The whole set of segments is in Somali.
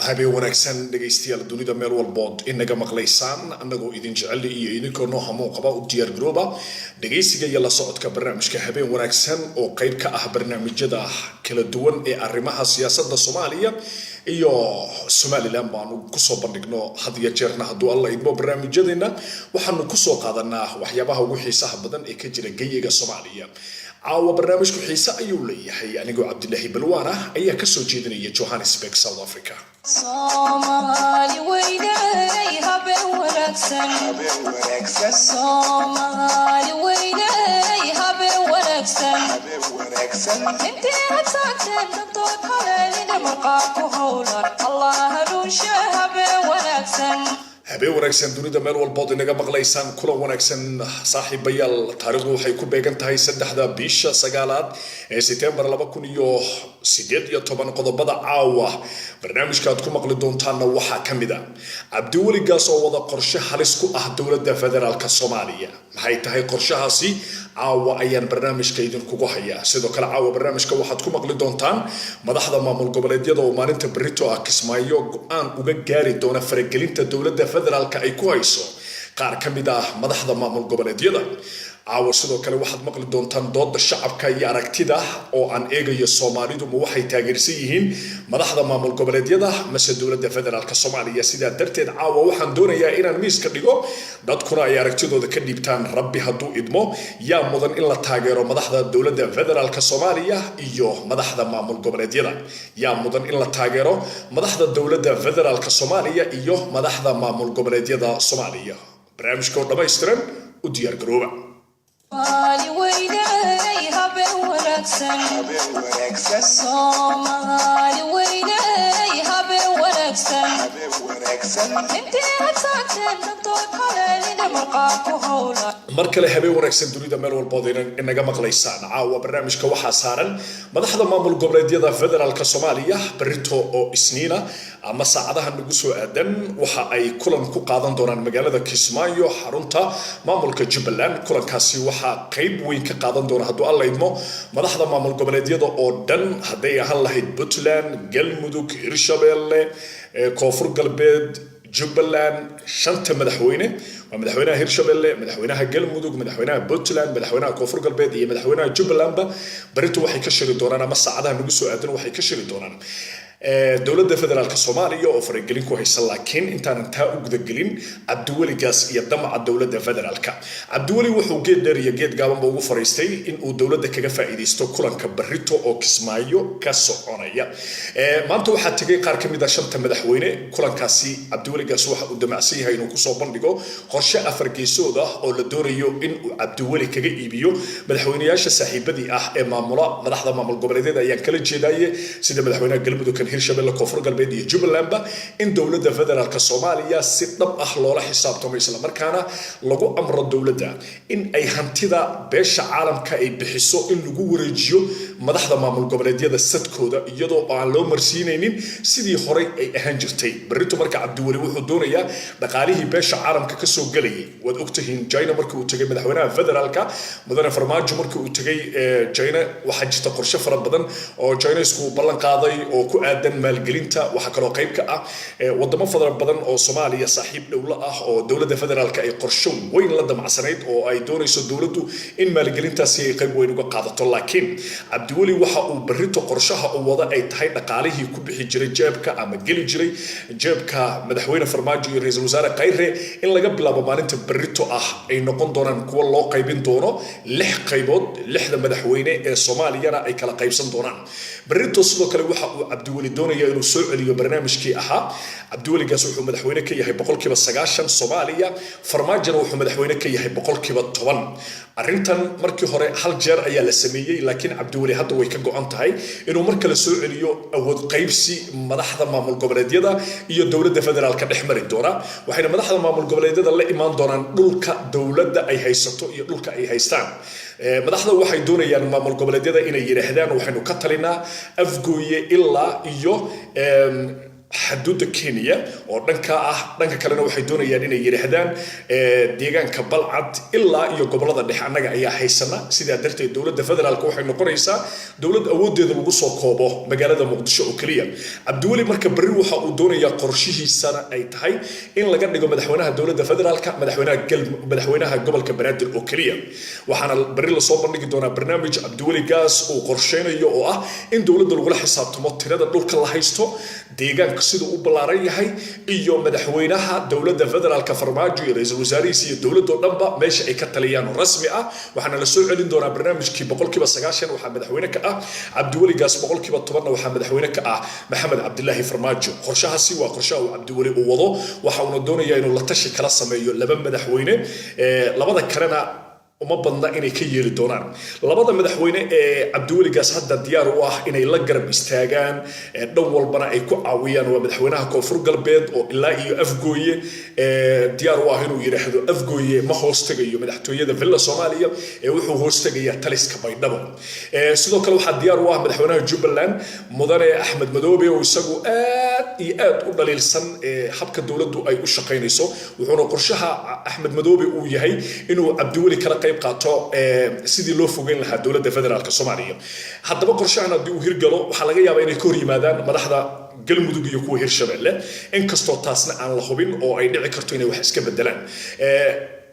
habeen wanaagsan dhageystayaal dunida meel walbood inaga maqlaysaan anagoo idin jecel iyo idinkoo noo hamuun qaba u diyaar garooba dhageysiga iyo la socodka barnaamijka habeen wanaagsan oo qayb ka ah barnaamijyada kala duwan ee arrimaha siyaasadda Soomaaliya iyo Somaliland baanu ku soo bandhigno hadiya jeerna haduu alla idmo barnaamijyadeena waxaanu ku soo qaadanaa waxyaabaha ugu xiisaha badan ee ka jira geyiga Soomaaliya caawa barnaamijku xiisa ayuu leeyahay anigoo Cabdilaahi Balwaana ayaa ka soo jeedinaya Johannesburg South Africa Somali weynay habeen wanaagsan Somali weynay habeen wanaagsan intii hadsateen dadoo kaleelina marqaabku howlan Allah hanuunsha habeen wanaagsan habeen wanaagsan dunida meel walbood inaga maqlaysaan kula wanaagsan saaxiibayaal taariikhdu waxay ku beegan tahay 3 bisha 9 ee September 2018 qodobada caawa barnaamijka aad ku maqli doontaan waxa kamid ah Cabdiweli Gaas oo wada qorshe halis ku ah dawladda federaalka Soomaaliya maxay tahay qorshahaasi caawa ayaan barnaamijka idin kugu hayaa sidoo kale caawa barnaamijka waxaad ku maqli doontaan madaxda maamul goboleedyada oo maalinta berito ah Kismaayo go'aan uga gaari doona faragelinta dawladda federaalka ay ku hayso qaar kamid ah madaxda maamul goboleedyada caawa sidoo kale waxaad maqli doontaan doodda shacabka iyo aragtida oo aan eegayo Soomaalidu ma waxay taageersan yihiin madaxda maamul goboleedyada mise dawladda federaalka Soomaaliya sida darteed caawa waxaan doonayaa inaan miiska dhigo dadkuna ay aragtidooda ka dhiibtaan rabbi haduu idmo yaa mudan in la taageero madaxda dawladda federaalka Soomaaliya iyo madaxda maamul goboleedyada yaa mudan in la taageero madaxda dawladda federaalka Soomaaliya iyo madaxda maamul goboleedyada Soomaaliya barnaamijka dhameystiran u diyaar garooba Somali weynay habeen wanaagsan Somali weynay habeen wanaagsan intii hadsateen dadoo kaleelina marqaabku howlan markale habeen wanaagsan dunida meel walbood inaga maqlaysaan caawa barnaamijka waxaa saaran madaxda maamul goboleedyada federaalka Soomaaliya berito oo isniina ama saacadaha nagu soo aadan waxa ay kulan ku qaadan doonaan magaalada Kismaayo xarunta maamulka Jubbaland kulankaasi waxa qayb weyn ka qaadan doona haduu alla idmo madaxda maamul goboleedyada oo dhan haday ahaan lahayd Puntland Galmudug Hirshabelle Koonfur Galbeed Jubbaland shanta madaxweyne waa madaxweynaha Hirshabelle madaxweynaha Galmudug madaxweynaha Puntland madaxweynaha Koonfur Galbeed iyo madaxweynaha Jubbaland berito waxay ka shiri doonaan ama saacadaha nagu soo aadan waxay ka shiri doonaan dawladda federaalka Soomaaliya oo faragelin ku haysan laakiin intaan taa u gudagelin Cabdiweli Gaas iyo damaca dawladda federaalka Cabdiweli wuxuu geed dheer iyo geed gaaban ugu fariistay in uu dawladda kaga faa'iideysto kulanka berito oo Kismaayo ka soconaya maanta waxa tagay qaar kamid ah shanta madaxweyne kulankaasi Cabdiweli Gaas waxa uu damacsan yahay inuu ku soo bandhigo qorshe afar geesood ah oo la doonayo in uu Cabdiweli kaga iibiyo madaxweynayaasha saaxiibadii ah ee maamula madaxda maamul goboleedyada ayaan kala jeedayay sida madaxweynaha Galmudug Hirshabelle Koonfur Galbeed iyo Jubbaland in dawladda federaalka Soomaaliya si dhab ah loola xisaabtamo isla markaana lagu amro dawladda in ay hantida beesha caalamka ay bixiso in lagu wareejiyo madaxda maamul goboleedyada sadkooda iyadoo aan loo marsiinaynin sidii hore ay ahaan jirtay berito marka Cabdiweli wuxuu doonayaa dhaqaalihii beesha caalamka ka soo galayay wad ogtahay China markii uu tagay madaxweynaha federaalka mudane Farmaajo markii uu tagay China waxa jirta qorshe fara badan oo China isku ballan qaaday oo ku aadan maalgelinta waxa kale oo qayb ka ah wadamo fadlan badan oo Soomaaliya saaxiib dawla ah oo dawladda federaalka ay qorshe weyn la damacsanayd oo ay doonayso dawladdu in maalgelintaasi ay qayb weyn uga qaadato laakiin Cabdiweli waxa uu berito qorshaha uu wada ay tahay dhaqaalihii ku bixi jiray jeebka ama geli jiray jeebka madaxweyne Farmaajo iyo ra'iisul wasaare Khayre in laga bilaabo maalinta berito ah ay noqon doonaan kuwa loo qaybin doono 6 qaybood 6 madaxweyne ee Soomaaliya ay kala qaybsan doonaan berito sidoo kale waxa uu Cabdiweli cabdiweli doonaya inuu soo celiyo barnaamijkii ahaa cabdiweligaas wuxuu madaxweyne ka yahay 90% Soomaaliya farmaajona wuxuu madaxweyne ka yahay 10% arrintan markii hore hal jeer ayaa la sameeyay laakiin cabdiweli hadda way ka go'an tahay inuu mar kale soo celiyo awood qaybsi madaxda maamul goboleedyada iyo dawladda federaalka dhexmari doona waxayna madaxda maamul goboleedyada la imaan doonaan dhulka dawladda ay haysato iyo dhulka ay haystaan madaxda waxay doonayaan maamul goboleedyada inay yiraahdaan waxaynu ka talinaa afgooye ilaa iyo حدود كينيا dhanka kalena waxay doonayaan inay yiraahdaan deegaanka balcad ilaa iyo gobolada dhexe anaga ayaa haysana sida darteed dawladda federaalka waxay noqonaysaa dawlad awoodeeda lagu soo koobo magaalada muqdisho oo kaliya cabdiweli marka bari waxa uu doonayaa qorshihiisana ay tahay in laga dhigo madaxweynaha dawladda federaalka madaxweynaha gobolka banaadir oo kaliya waxaana bari la soo bandhigi doonaa barnaamij cabdiweli gaas oo qorsheynayo oo ah in dawladda lagu la xisaabtamo tirada dhulka la haysto deegaanka sidoo u balaaran yahay iyo madaxweynaha dawladda federaalka farmaajo iyo ra'iisul wasaarihiisa iyo dawladda dhanba meesha ay ka taliyaan rasmi ah waxaana la soo celin doonaa barnaamijkii 90% waxa madaxweyne ka ah cabdiweli gaas 10% waxa madaxweyne ka ah maxamed cabdullaahi farmaajo qorshahaasi waa qorshaha uu cabdiweli u wado waxa uu doonayaa inuu la tashi kala sameeyo laba madaxweyne labada kalena uma badna inay ka yeeli doonaan labada madaxweyne ee cabdiweli gaas hadda diyaar u ah inay la garab istaagaan dhan walbana ay ku caawiyaan waa madaxweynaha koonfur galbeed oo ilaa iyo afgooye diyaar u ah inuu yiraahdo afgooye ma hoos tagayo madaxtooyada villa Soomaaliya ee wuxuu hoos tagayaa taliska baydhabo sidoo kale waxa diyaar u ah madaxweynaha Jubbaland mudane Axmed Madoobe oo isagu aad u dhaliilsan habka dawladdu ay u shaqeynayso wuxuuna qorshaha Axmed Madoobe uu yahay inuu cabdiweli kala qayb qaato sidii loo fogeyn lahaa dawladda federaalka Soomaaliya haddaba qorshahan haddii uu hirgalo waxa laga yaabaa inay ka hor yimaadaan madaxda galmudug iyo kuwa hirshabeelle inkastoo taasna aan la hubin oo ay dhici karto inay wax iska bedelaan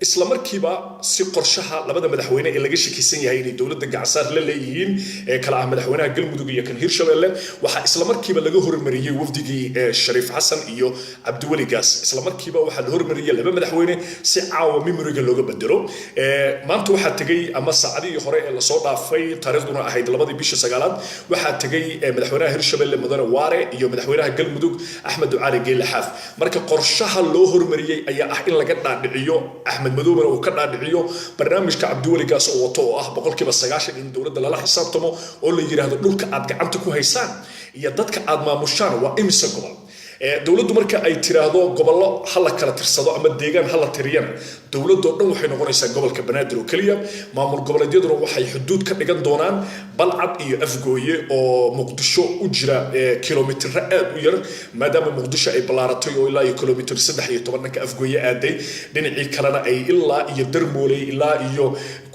isla markiiba si qorshaha labada madaxweyne ee laga shakiisan yahay inay dawladda gacasaar la leeyihiin kala ah madaxweynaha galmudug iyo kan hirshabeelle waxa isla markiiba laga hormariyay wafdigii Shariif Xasan iyo Cabdiweli Gaas isla markiiba waxa la hormariyay laba madaxweyne si caawa memoriga looga bedelo maanta waxa tagay ama saacadii hore ee la soo dhaafay taariikhduna ahayd 2 bisha 9aad waxa tagay madaxweynaha hirshabeelle mudane Waare iyo madaxweynaha galmudug Axmed Ducaali Geyle Xaaf marka qorshaha loo hormariyay ayaa ah in laga dhaadhiciyo Axmed Madoobe oo ka dhaadhiciyo barnaamijka Cabdiweli Gaas oo wato oo ah 90% in dawladda la xisaabtamo oo la yiraahdo dhulka aad gacanta ku haysaan iyo dadka aad maamushaan waa imisa gobol dawladdu marka ay tiraahdo gobollo hal kala tirsado ama deegaan hal tiriyana dawladdu dhan waxay noqonaysaa gobolka banaadir oo kaliya maamul goboleedyaduna waxay xuduud ka dhigan doonaan balcad iyo afgooye oo muqdisho u jira kilomitir aad u yar maadaama muqdisho ay balaaratay oo ilaa iyo kilomitir 13 ka afgooye aaday dhinacii kalena ay ilaa iyo darmoolay ilaa iyo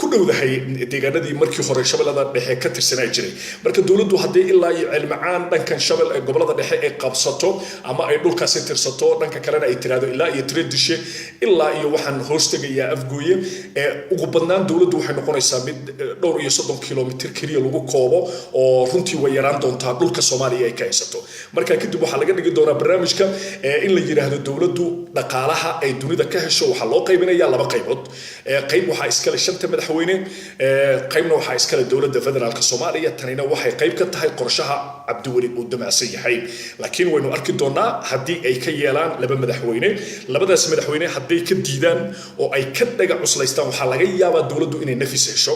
ku dhowdahay deegaanadii markii hore shabeellada dhexe ka tirsanaa jiray marka dawladdu hadii ilaa iyo cilmacaan dhankan shabel ee gobolada dhexe ay qabsato ama ay dhulkaas tirsato dhanka kalena ay tiraado ilaa iyo Tredishe ilaa iyo waxaan hoos tagayaa afgooye ugu badnaan dawladdu waxay noqonaysaa mid dhowr iyo 30 kilomitir kaliya lagu koobo oo runtii way yaraan doontaa dhulka Soomaaliya ay ka haysato marka kadib waxa laga dhigi doonaa barnaamijka in la yiraahdo dawladdu dhaqaalaha ay dunida ka hesho waxa loo qaybinayaa laba qaybood qayb waxa iskale shanta madaxweyne qaybna waxa iskale dawladda federaalka Soomaaliya tanina waxay qayb ka tahay qorshaha Cabdiweli uu damacsan yahay laakiin waynu arki doonaa haddii ay ka yeelaan laba madaxweyne labadaas madaxweyne haddii ka diidaan oo ay ka dhaga cuslaystaan waxa laga yaabaa dawladdu inay nafis hesho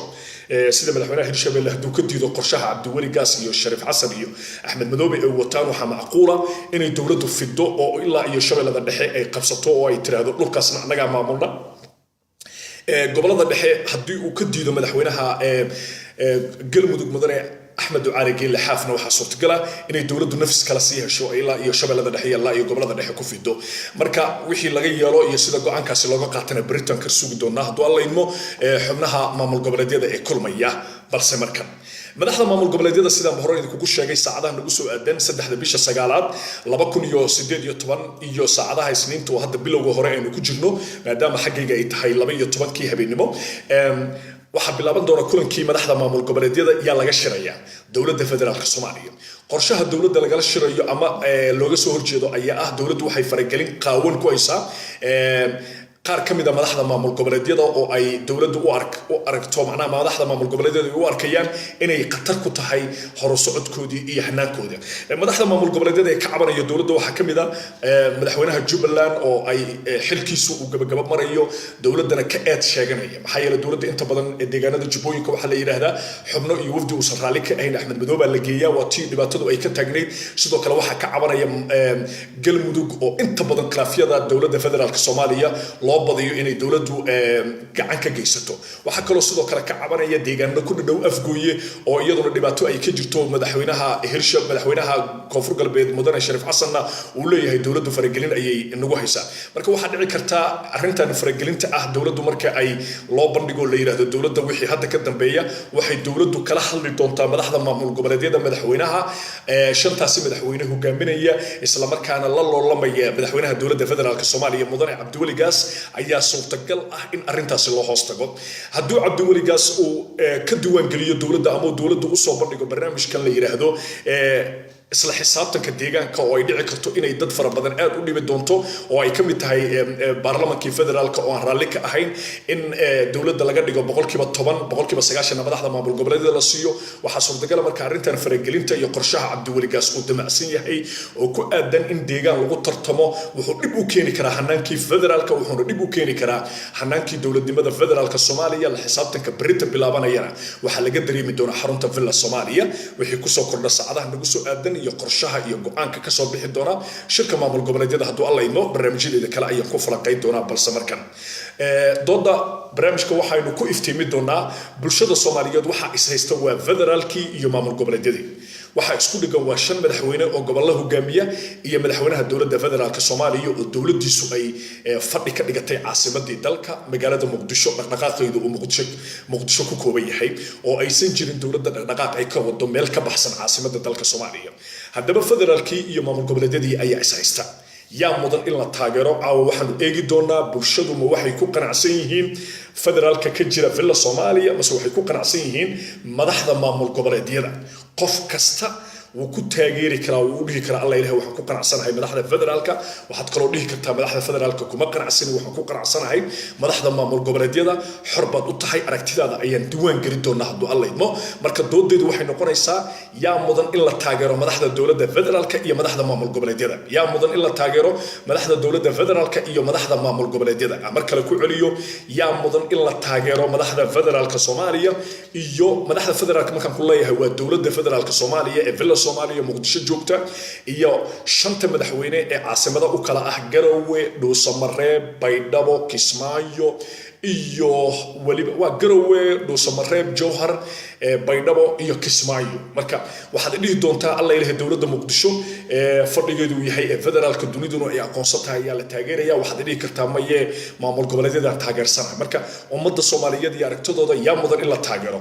sida madaxweynaha hirshabeelle hadduu ka diido qorshaha Cabdiweli Gaas iyo Shariif Xasan iyo Axmed Madoobe ee wataan waxa macquula inay dawladdu fido oo ilaa iyo shabeellada dhexe ay qabsato oo ay tiraahdo dhulkaasna anaga maamulna gobolada dhexe haddii uu ka diido madaxweynaha galmudug mudane Axmed Ducaali Geyle Xaafna waxa suurtagal inay dawladdu nafis kala sii hesho ilaa iyo shabeellada dhexe ilaa iyo gobolada dhexe ku fido marka wixii laga yeelo iyo sida go'aankaasi looga qaatana Britain ka sugi doonaa haddii alla idmo xubnaha maamul goboleedyada ee kulmaya balse marka madaxda maamul goboleedyada sida hore idinku sheegay saacadaha nagu soo aadan 3 bisha 9aad 2018 iyo saacadaha isniinta oo hadda bilowga hore aynu ku jirno maadaama xaqiiqa ay tahay 12 habeenimo waxa bilaaban doona kulankii madaxda maamul goboleedyada ayaa laga shirayaa dawladda federaalka Soomaaliya qorshaha dawladda laga shirayo ama looga soo horjeedo ayaa ah dawladdu waxay faragelin qaawan ku haysaa qaar ka mid ah madaxda maamul goboleedyada oo ay dowladdu u aragto macnaha madaxda maamul goboleedyada ay u arkayaan inay khatar ku tahay horo socodkoodii iyo hanaankooda madaxda maamul goboleedyada ee ka cabanaya dowladda waxaa ka mid ah madaxweynaha Jubbaland oo ay xilkiisu uu gabagaba marayo dowladana ka eed sheeganaya maxaa yeelay dowladda inta badan deegaanada Jubbooyinka waxa la yiraahdaa xubno iyo wafdi uu sarraali ka ahayn Axmed Madoobe la geeyaa waa tii dhibaatadu ay ka taagneyd sidoo kale waxa ka cabanaya galmudug oo inta badan khilaafyada dowladda federaalka Soomaaliya loo badiyo inay dowladdu gacan ka geysato waxa kale sidoo kale ka cabanaya deegaanada ku dhow afgooye oo iyaduna dhibaato ay ka jirto madaxweynaha Hirshabelle madaxweynaha Koonfur Galbeed Mudane Shariif Xasan uu leeyahay dowladdu faragelin ayay nagu haysaa marka waxa dhici karta arrintan faragelinta ah dowladdu marka ay loo bandhigo la yiraahdo dowladda wixii hadda ka dambeeya waxay dowladdu kala hadli doontaa madaxda maamul goboleedyada madaxweynaha shantaasi madaxweyne hogaaminaya isla markaana la loolamaya madaxweynaha dowladda federaalka Soomaaliya Mudane Cabdiweli Gaas ayaa suurtagal ah in arrintaasi loo hoos tago hadduu Cabdiweli Gaas uu ka diiwaan geliyo dowladda ama dowladdu u soo bandhigo barnaamijkan la yiraahdo isla xisaabtanka deegaanka oo ay dhici karto inay dad fara badan aad u dhibi doonto oo ay kamid tahay baarlamaanka federaalka oo aan raalli ka ahayn in dowladda laga dhigo 10% 90% madaxda maamul goboleedyada la siiyo waxa suurtagal marka arrintan faragelinta iyo qorshaha Cabdiweli Gaas uu damacsan yahay oo ku aadan in deegaan lagu tartamo wuxuu dib u keeni karaa hanaankii federaalka wuxuu dib u keeni karaa hanaankii dowladnimada federaalka Soomaaliya la xisaabtanka berita bilaabanayana waxa laga dareemi doonaa xarunta Villa Soomaaliya wixii ku soo kordha saacadaha nagu soo aadan iyo qorshaha iyo go'aanka ka soo bixi doona shirka maamul goboleedyada hadduu alla imo barnaamijyada kale ayaan ku falanqayn doonaa balse markan dooda barnaamijka waxaynu ku iftiimi doonaa bulshada Soomaaliyeed waxa is haysta waa federaalkii iyo maamul goboleedyadii waxa isku dhigan waa shan madaxweyne oo gobolada hogaamiya iyo madaxweynaha dowladda federaalka Soomaaliya oo dowladdiisu ay fadhi ka dhigatay caasimadii dalka magaalada Muqdisho dhaqdhaqaaqeedu uu Muqdisho ku kooban yahay oo aysan jirin dowladda dhaqdhaqaaq ay ka wado meel ka baxsan caasimadda dalka Soomaaliya haddaba federaalkii iyo maamul goboleedyadii ayaa is haysta yaa mudan in la taageero caawa waxaanu eegi doonaa bulshadu ma waxay ku qanacsan yihiin federaalka ka jira Villa Soomaaliya mase waxay ku qanacsan yihiin madaxda maamul goboleedyada qof kasta wuu ku taageeri karaa wuu dhihi karaa alla ilaahay waxaan ku qanacsanahay madaxda federaalka waxaad kaloo dhihi kartaa madaxda federaalka kuma qanacsan waxaan ku qanacsanahay madaxda maamul goboleedyada xor baad u tahay aragtidaada ayaan diiwaan gelin doonaa hadduu alla idmo marka doodeedu waxay noqonaysaa yaa mudan in la taageero madaxda dowladda federaalka iyo madaxda maamul goboleedyada yaa mudan in la taageero madaxda dowladda federaalka iyo madaxda maamul goboleedyada mar kale ku celiyo yaa mudan in la taageero madaxda federaalka Soomaaliya iyo madaxda federaalka markaan ku leeyahay waa dowladda federaalka Soomaaliya ee Villa Soomaaliya Muqdisho joogta iyo shanta madaxweyne ee caasimada u kala ah Garowe Dhuusamareeb Baydhabo Kismaayo iyo waliba waa Garowe Dhuusamareeb Jowhar Baydhabo iyo Kismaayo marka waxaad dhihi doontaa alla ilaahay dowladda Muqdisho fadhigeedu yahay ee federaalka duniduna ay aqoonsatahay ayaa la taageeraya waxaad dhihi kartaa maye maamul goboleedyada taageersanahay marka ummadda Soomaaliyeed iyo aragtidooda yaa mudan in la taageero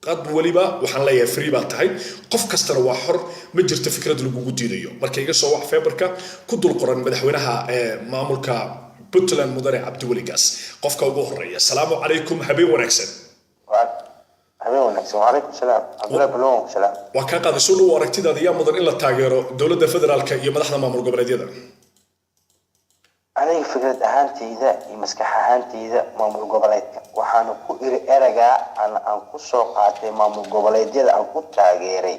qad waliba waxaan leeyahay free baa tahay qof kastana waa xor ma jirto fikrad lagu diidayo marka iga soo wax feebarka ku dul qoran madaxweynaha maamulka Puntland Mudane Cabdiweli Gaas qofka ugu horeeya salaamu calaykum habeen wanaagsan habeen wanaagsan wa calaykum salaam Abdullah Balon salaam waa ka qaada soo dhaw aragtidaada yaa mudan in la taageero dowladda federaalka iyo madaxda maamul goboleedyada aniga fikrad ahaantayda iyo maskax ahaantayda maamul goboleedka waxaan ku iri eraga aan ku soo qaatay maamul goboleedyada aan ku taageeray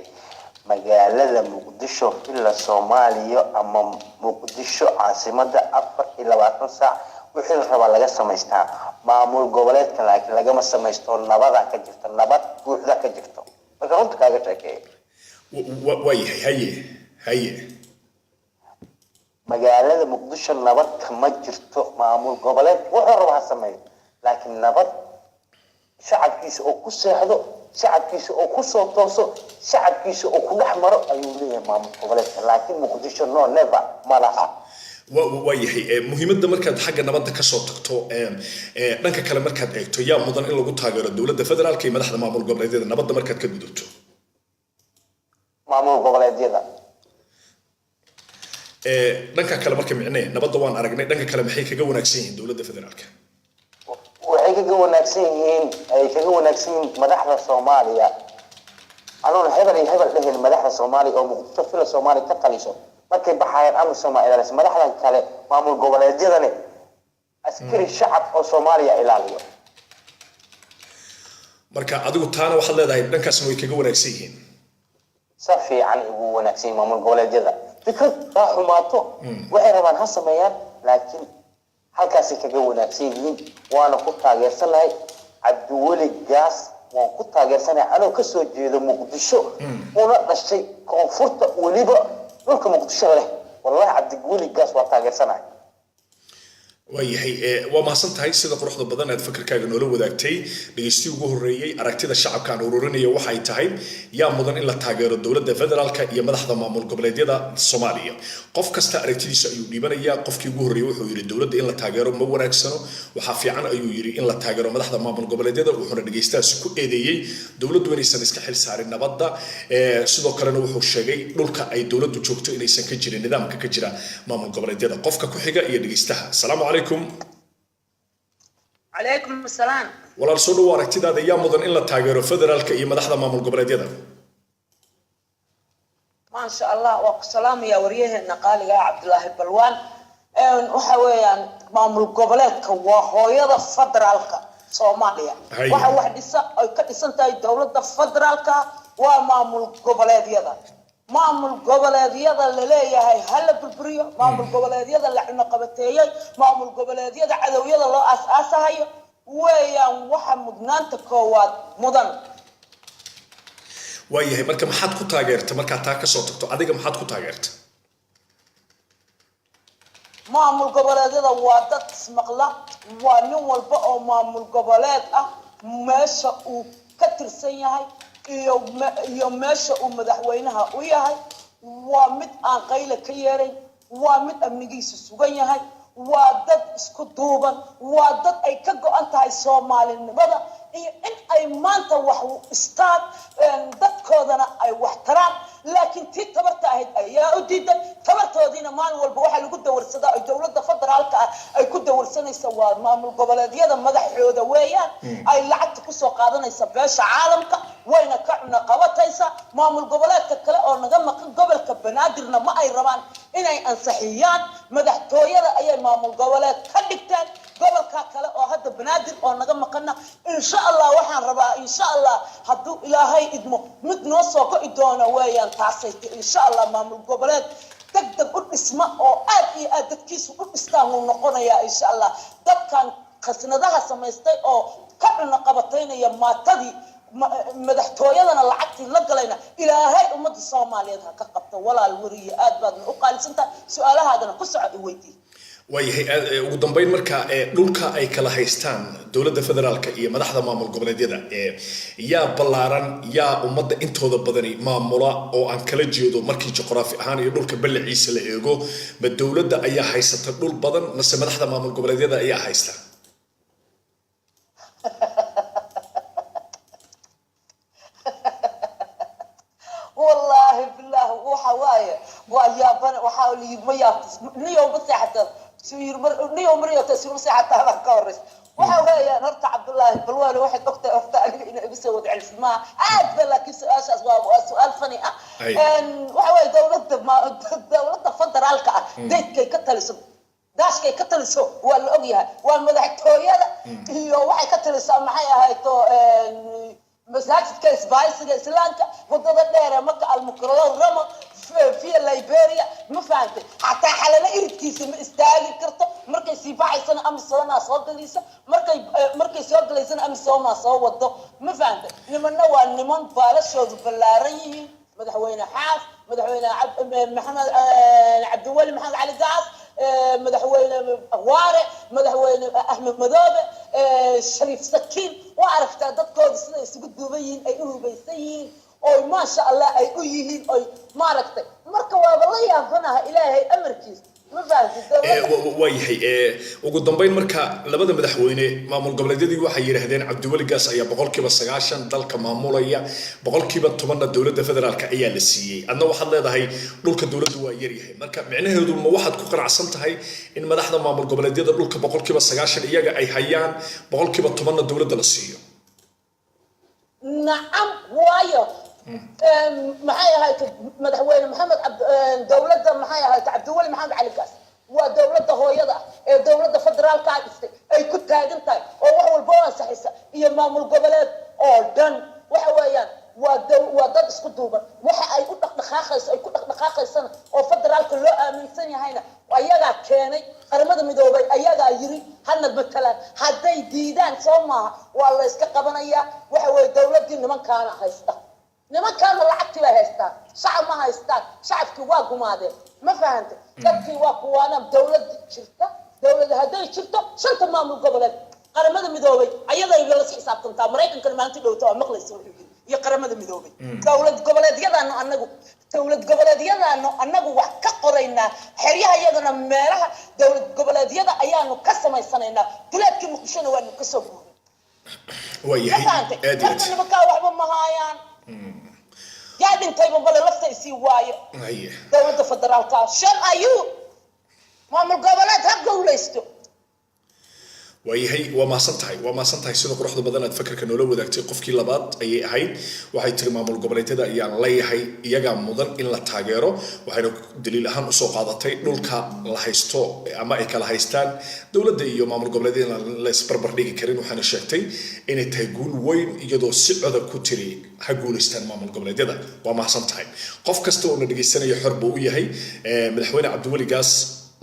magaalada Muqdisho Villa Soomaaliya ama Muqdisho caasimada 24 saac wixii la raba laga sameystaa maamul goboleedka laakiin laga ma sameysto nabada ka jirta nabad buuxda ka jirto marka runta kaaga sheekay haye magaalada Muqdisho nabad kama jirto maamul goboleed wuxuu rabaa sameeyo laakiin nabad shacabkiisa oo ku seexdo shacabkiisa oo ku soo tooso shacabkiisa oo ku dhaxmaro ayuu leeyahay maamul goboleedka laakiin Muqdisho no never malaha waayahay muhiimadda markaad xagga nabadda ka soo tagto dhanka kale markaad eegto yaa mudan in lagu taageero dowladda federaalka iyo madaxda maamul goboleedyada nabadda markaad ka gudubto maamul goboleedyada dhanka kale marka micnee nabadda waan aragnay dhanka kale maxay kaga wanaagsan yihiin dowladda federaalka waxay kaga wanaagsan yihiin madaxda Soomaaliya anoon hebel dhahin madaxda Soomaaliya oo Muqdisho Villa Soomaaliya ka taliso markay baxayaan ama Soomaaliya madaxda kale maamul goboleedyadani askari shacab oo Soomaaliya ilaaliyo marka adigu taana waxaad leedahay dhankaasna way kaga wanaagsan yihiin si fiican ugu wanaagsan maamul goboleedyada fikrad xumaato waxay rabaan ha sameeyaan laakiin halkaas kaga wanaagsan yihiin waana ku taageersanahay Cabdiweli Gaas waan ku taageersanahay anoo ka soo jeedo Muqdisho una dhashay koonfurta waliba dhulka Muqdisho leh wallahi Cabdiweli Gaas waa taageersanahay waayahay waa mahadsantahay sida quruxda badan aad fikirkaaga noola wadaagtay dhageysti ugu horeeyay aragtida shacabka aan ururinaya waxay tahay yaa mudan in la taageero dowladda federaalka iyo madaxda maamul goboleedyada Soomaaliya qof kasta aragtidiisa ayuu dhibanaya qofkii ugu horeeyay wuxuu yiri dowladda in la taageero ma wanaagsano waxa fiican ayuu yiri in la taageero madaxda maamul goboleedyada wuxuuna dhageystaasi ku eedeeyay dowladdu inaysan iska xil saarin nabadda sidoo kalena wuxuu sheegay dhulka ay dowladdu joogto inaysan ka jirin nidaamka ka jira maamul goboleedyada qofka ku xiga iyo dhageystaha salaamu عليكم السلام walaal soo dhaw aragtidaada yaa mudan in la taageero federaalka iyo madaxda maamul goboleedyada ما شاء الله والسلام يا وريه نقالي عبد الله البلوان waxa weeyaan maamul goboleedka waa hooyada federaalka Soomaaliya waxa wax dhisa ay ka dhisantahay dawladda federaalka waa maamul goboleedyada maamul goboleedyada la leeyahay hal burburiyo maamul goboleedyada la cunaqabateeyay maamul goboleedyada cadawiyada loo aasaasayo weeyaan waxa mudnaanta koowaad mudan waayahay marka maxaad ku taageertay marka taa ka soo tagto adiga maxaad ku taageertay maamul goboleedyada waa dad ismaqla waa nin walba oo maamul goboleed ah meesha uu ka tirsan yahay iyo meesha uu madaxweynaha u yahay waa mid aan qayla ka yeerin waa mid amnigiisa sugan yahay waa dad isku duuban waa dad ay ka go'an tahay Soomaalinimada iyo in ay maanta wax istaan dadkoodana ay wax taraan laakiin tii tabarta ahayd ayaa u diiday tabartoodiina maalin walba waxa lagu dawarsadaa ay dawladda federaalka ay ku dawarsanaysa waa maamul goboleedyada madaxooda weeyaan ay lacagta ku soo qaadanaysa beesha caalamka wayna ka cunaqabataysa maamul goboleedka kale oo naga maqan gobolka Banaadirna ma ay rabaan inay ansaxiyaan madaxtooyada ayay maamul goboleed ka dhigtaan gobolka kale oo hadda Banaadir oo naga maqana insha Allah waxaan rabaa insha Allah hadduu Ilaahay idmo mid noo soo go'i doona weeyaan taasay insha Allah maamul goboleed degdeg u dhisma oo aad iyo aad dadkiisu u dhistaan uu noqonayaa insha Allah dadkan khasnadaha samaystay oo ka cunaqabateynaya maatadii madaxtooyadana lacagtii la galayna Ilaahay ummadda Soomaaliyeed ha ka qabto walaal wariye aad baad u qaalisantaa su'aalahaadana ku socod weydii waayahay ugu dambeyn marka dhulka ay kala haystaan dowladda federaalka iyo madaxda maamul goboleedyada yaa ballaaran yaa ummadda intooda badani maamula oo aan kala jeedo markii juqraafi ahaan iyo dhulka ballaciisa la eego ma dowladda ayaa haysata dhul badan mase madaxda maamul goboleedyada ayaa haysta والله بالله وحوايا ويابان وحاول يميات نيوم بس حتى سير نيوم مريو تسير بس حتى هذا كورس وحوايا نرت عبد الله بالوالي واحد وقت افتالي انه بيسوي على السماء عاد بالك سؤال فني وحوايا دولة فدرالك ديك كتلسو داشكay ka taliso waa la ogyahay waa madaxtooyada iyo waxay ka talisaa maxay ahayto مساجد إسبايسية إسلامك وضد دير مكة المكرمة في ليبيريا ما فهمت حتى حلنا إرتكيس استاجي كرتو مركز سيفاعي سنة أم سنة صوت ليسا مركز صوت ليسا أم سنة صوت ما فهمت لمن نوع نمن بالش وبلاريه مدحوينا حاف مدحوينا محمد عبد الولي محمد علي قاص مدحوينا وارع مدحوينا أحمد مذوبة شريف سكين وعرفت dadkooda sida isugu duubayeen ay u hubaysan oo ma sha Allah ay u yihiin oo maaragtay marka waa la yaabanaha Ilaahay amarkiis ma faahfaahsan waayahay ugu dambeyn marka labada madaxweyne maamul goboleedyadii waxay yiraahdeen Cabdiweli Gaas ayaa 90% dalka maamulaya 10% dowladda federaalka ayaa la siiyay adna waxaad leedahay dhulka dowladdu waa yar yahay marka micnaheedu ma waxaad ku qanacsan tahay in madaxda maamul goboleedyada dhulka 90% iyaga ay hayaan 10% dowladda la siiyo نعم وايو maxay ahayd madaxweyne maxamed dawladda maxay ahayd Cabdiweli maxamed cali gaas waa dawladda hooyada ee dawladda federaalka maamul goboleed oo dhan waxa weeyaan waa dad isku duuban waxa ay u dhaqdhaqaaqaysana oo federaalka loo aaminsan yahayna ayagaa keenay qaramada midoobay ayagaa yiri hana matalaan hadday diidaan soo maaha waa la iska qabanayaa waxa weeye dowladii nimankaana haysta nimankaana lacagtii bay haystaan shacab ma haystaan shacabkii waa gumaadeen ma fahantay dadkii waa kuwaana dowladii jirta dowladda hadday jirto shanta maamul goboleed qaramada midoobay ayaday la xisaabtantaa maraykanka maanta dhowto waa maqlaysa iyo qaramada midoobay dowlad goboleedyadaanu annagu wax ka qoraynaa xeryaha iyagana meelaha dowlad goboleedyada ayaanu ka samaysanaynaa duleedkii muqdishona waanu ka soo guuray dadka nimankaa waxba ma haayaan yaa dhintayba bale lafta isii waayo dowladda federaalka shan ayuu maamul goboleed ha gowlaysto waayahay waa maasan tahay sida quruxda badan aad fakarka noola wadaagtay qofkii labaad ayay ahayd waxay tiri maamul goboleedyada ayaan leeyahay iyagaa mudan in la taageero waxayna daliil ahaan usoo qaadatay dhulka la haysto ama ay kala haystaan dowladda iyo maamul goboleedyada la isbarbar dhigi karin waxaana sheegtay inay tahay guul weyn iyadoo si codob ku tiri ha guulaystaan maamul goboleedyada waa maasan tahay qof kasta oo na dhegeysanaya xor buu u yahay madaxweyne cabdiweli gaas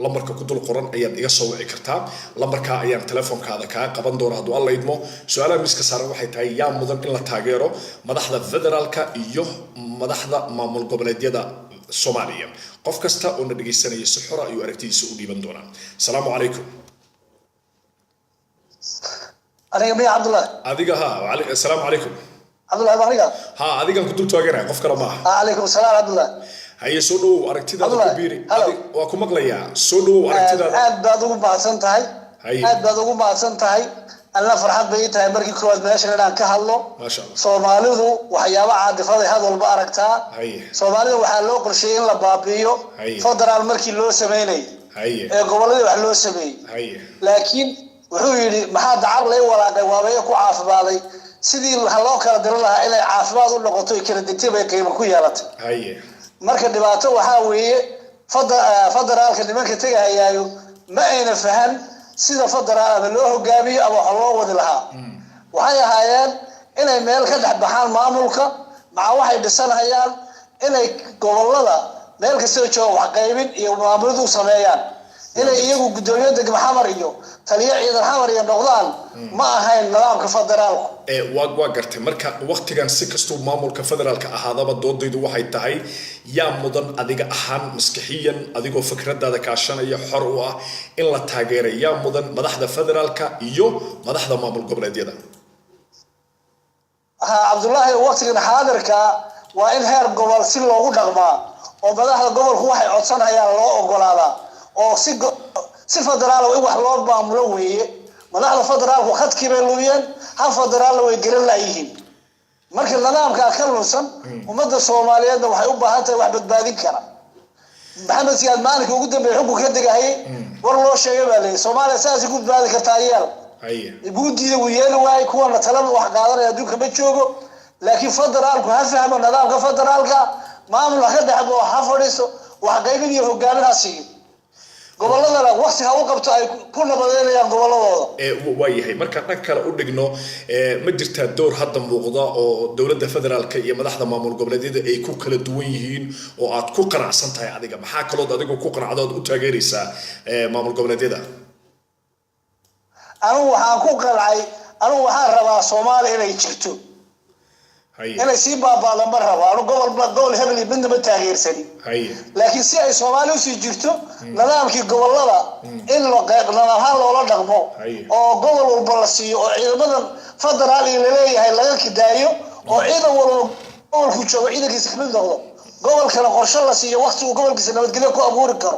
lambarka ku dul qoran ayaad iga soo wici kartaa lambarka ayaan telefoonkaada kaa qaban doona hadduu alla idmo su-aalaha miiska saaran waxay tahay yaa mudan in la taageero madaxda federaalka iyo madaxda maamul goboleedyada soomaaliya qof kasta oo na dhegeysanaya si xora ayuu aragtidiisa u dhiiban doonaa asalaamu calaykum aniga miya cabdullahi adiga asalaamu calaykum cabdullahi aniga adigan ku dul taaganaya qof kale maaha calaykum asalaam cabdullahi haye soo dhawow aragtidaada ku biiri waa ku maqlayaa soo dhawow aragtidaada aad baad ugu mahadsan tahay alla farxad bay tahay markii koowaad meeshan inaan ka hadlo Soomaalidu waxyaabo caadifada had walba aragtaa Soomaalidu waxaa loo qorsheeyay in la baabi'iyo federaal markii loo sameeyay ee gobolada wax loo sameeyay laakiin wuxuu yiri maxaa dacar lay walaaqay waabay ku caafimaaday sidii loo kala dirin lahaa inay caafimaad u noqoto kala degtay bay qiimo ku yeelatay marka dhibaato waxa weeye federaalka nimanka tagayaayo ma ayna fahan sida federaalka loo hogaamiyo ama waxa loo wadi lahaa waxay ahaayeen inay meel ka dhex baxaan maamulka ma waxay dhisanayaan inay gobolada meel kasta jooga wax qaybin iyo maamuladu sameeyaan inay iyagu gudoomiye degmo xamar iyo taliye ciidan xamar iyo noqdaan ma ahayn nidaamka federaalku waa gartay marka waqtigan si kastuu maamulka federaalka ahaadaba doodaydu waxay tahay yaa mudan adiga ahaan maskaxiyan adigoo fikradaada kaashanaya xor u ah in la taageero yaa mudan madaxda federaalka iyo madaxda maamul goboleedyada cabdullaahi waqtigan xaadirka waa in heer gobol si loogu dhaqmaa oo madaxda gobolku waxay codsanayaan loo ogolaadaa oo si federaal oo wax loo maamulo weeye madaxda federaalku khadkii bay luuyeen hal federaal way garan laayihiin marka nidaamka ka lunsan ummadda Soomaaliyeed waxay u baahan tahay wax badbaadin kara maxamed siyaad maalinka ugu dambeeyay xukunka ka degayay war loo sheegay baa leeyahay Soomaaliya saasi ku badbaadi kartaa yeel buudiida uu yeelay way kuwa talada wax qaadanaya adduunka ma joogo laakiin federaalku ha fahmo nidaamka federaalka maamul ka dhaxbo ha fadhiiso wax qaybin iyo hogaaminaasi gobolada waqti ha u qabto ay ku nabadeeyaan goboladooda waayahay marka dhanka kale u dhigno ma jirtaa door hadda muuqda oo dowladda federaalka iyo madaxda maamul goboleedyada ay ku kala duwan yihiin oo aad ku qanacsan tahay adiga maxaa kaloo adigu ku qanacdood u taageeraysaa maamul goboleedyada anigu waxaan rabaa Soomaaliya inay jirto inay si baabaada ma rabo anigu gobol hebel midna ma taageersani laakiin si ay Soomaaliya u sii jirto nidaamkii gobolada in loo qeybnaa loola dhaqmo oo gobol walba la siiyo oo ciidamada federaal ay leeyahay laga kidaayo oo ciidan walba gobolku joogo ciidankiisa kamid noqdo gobolkana qorshe la siiyo waqti uu gobolkiisa nabadgelyo ku abuuri karo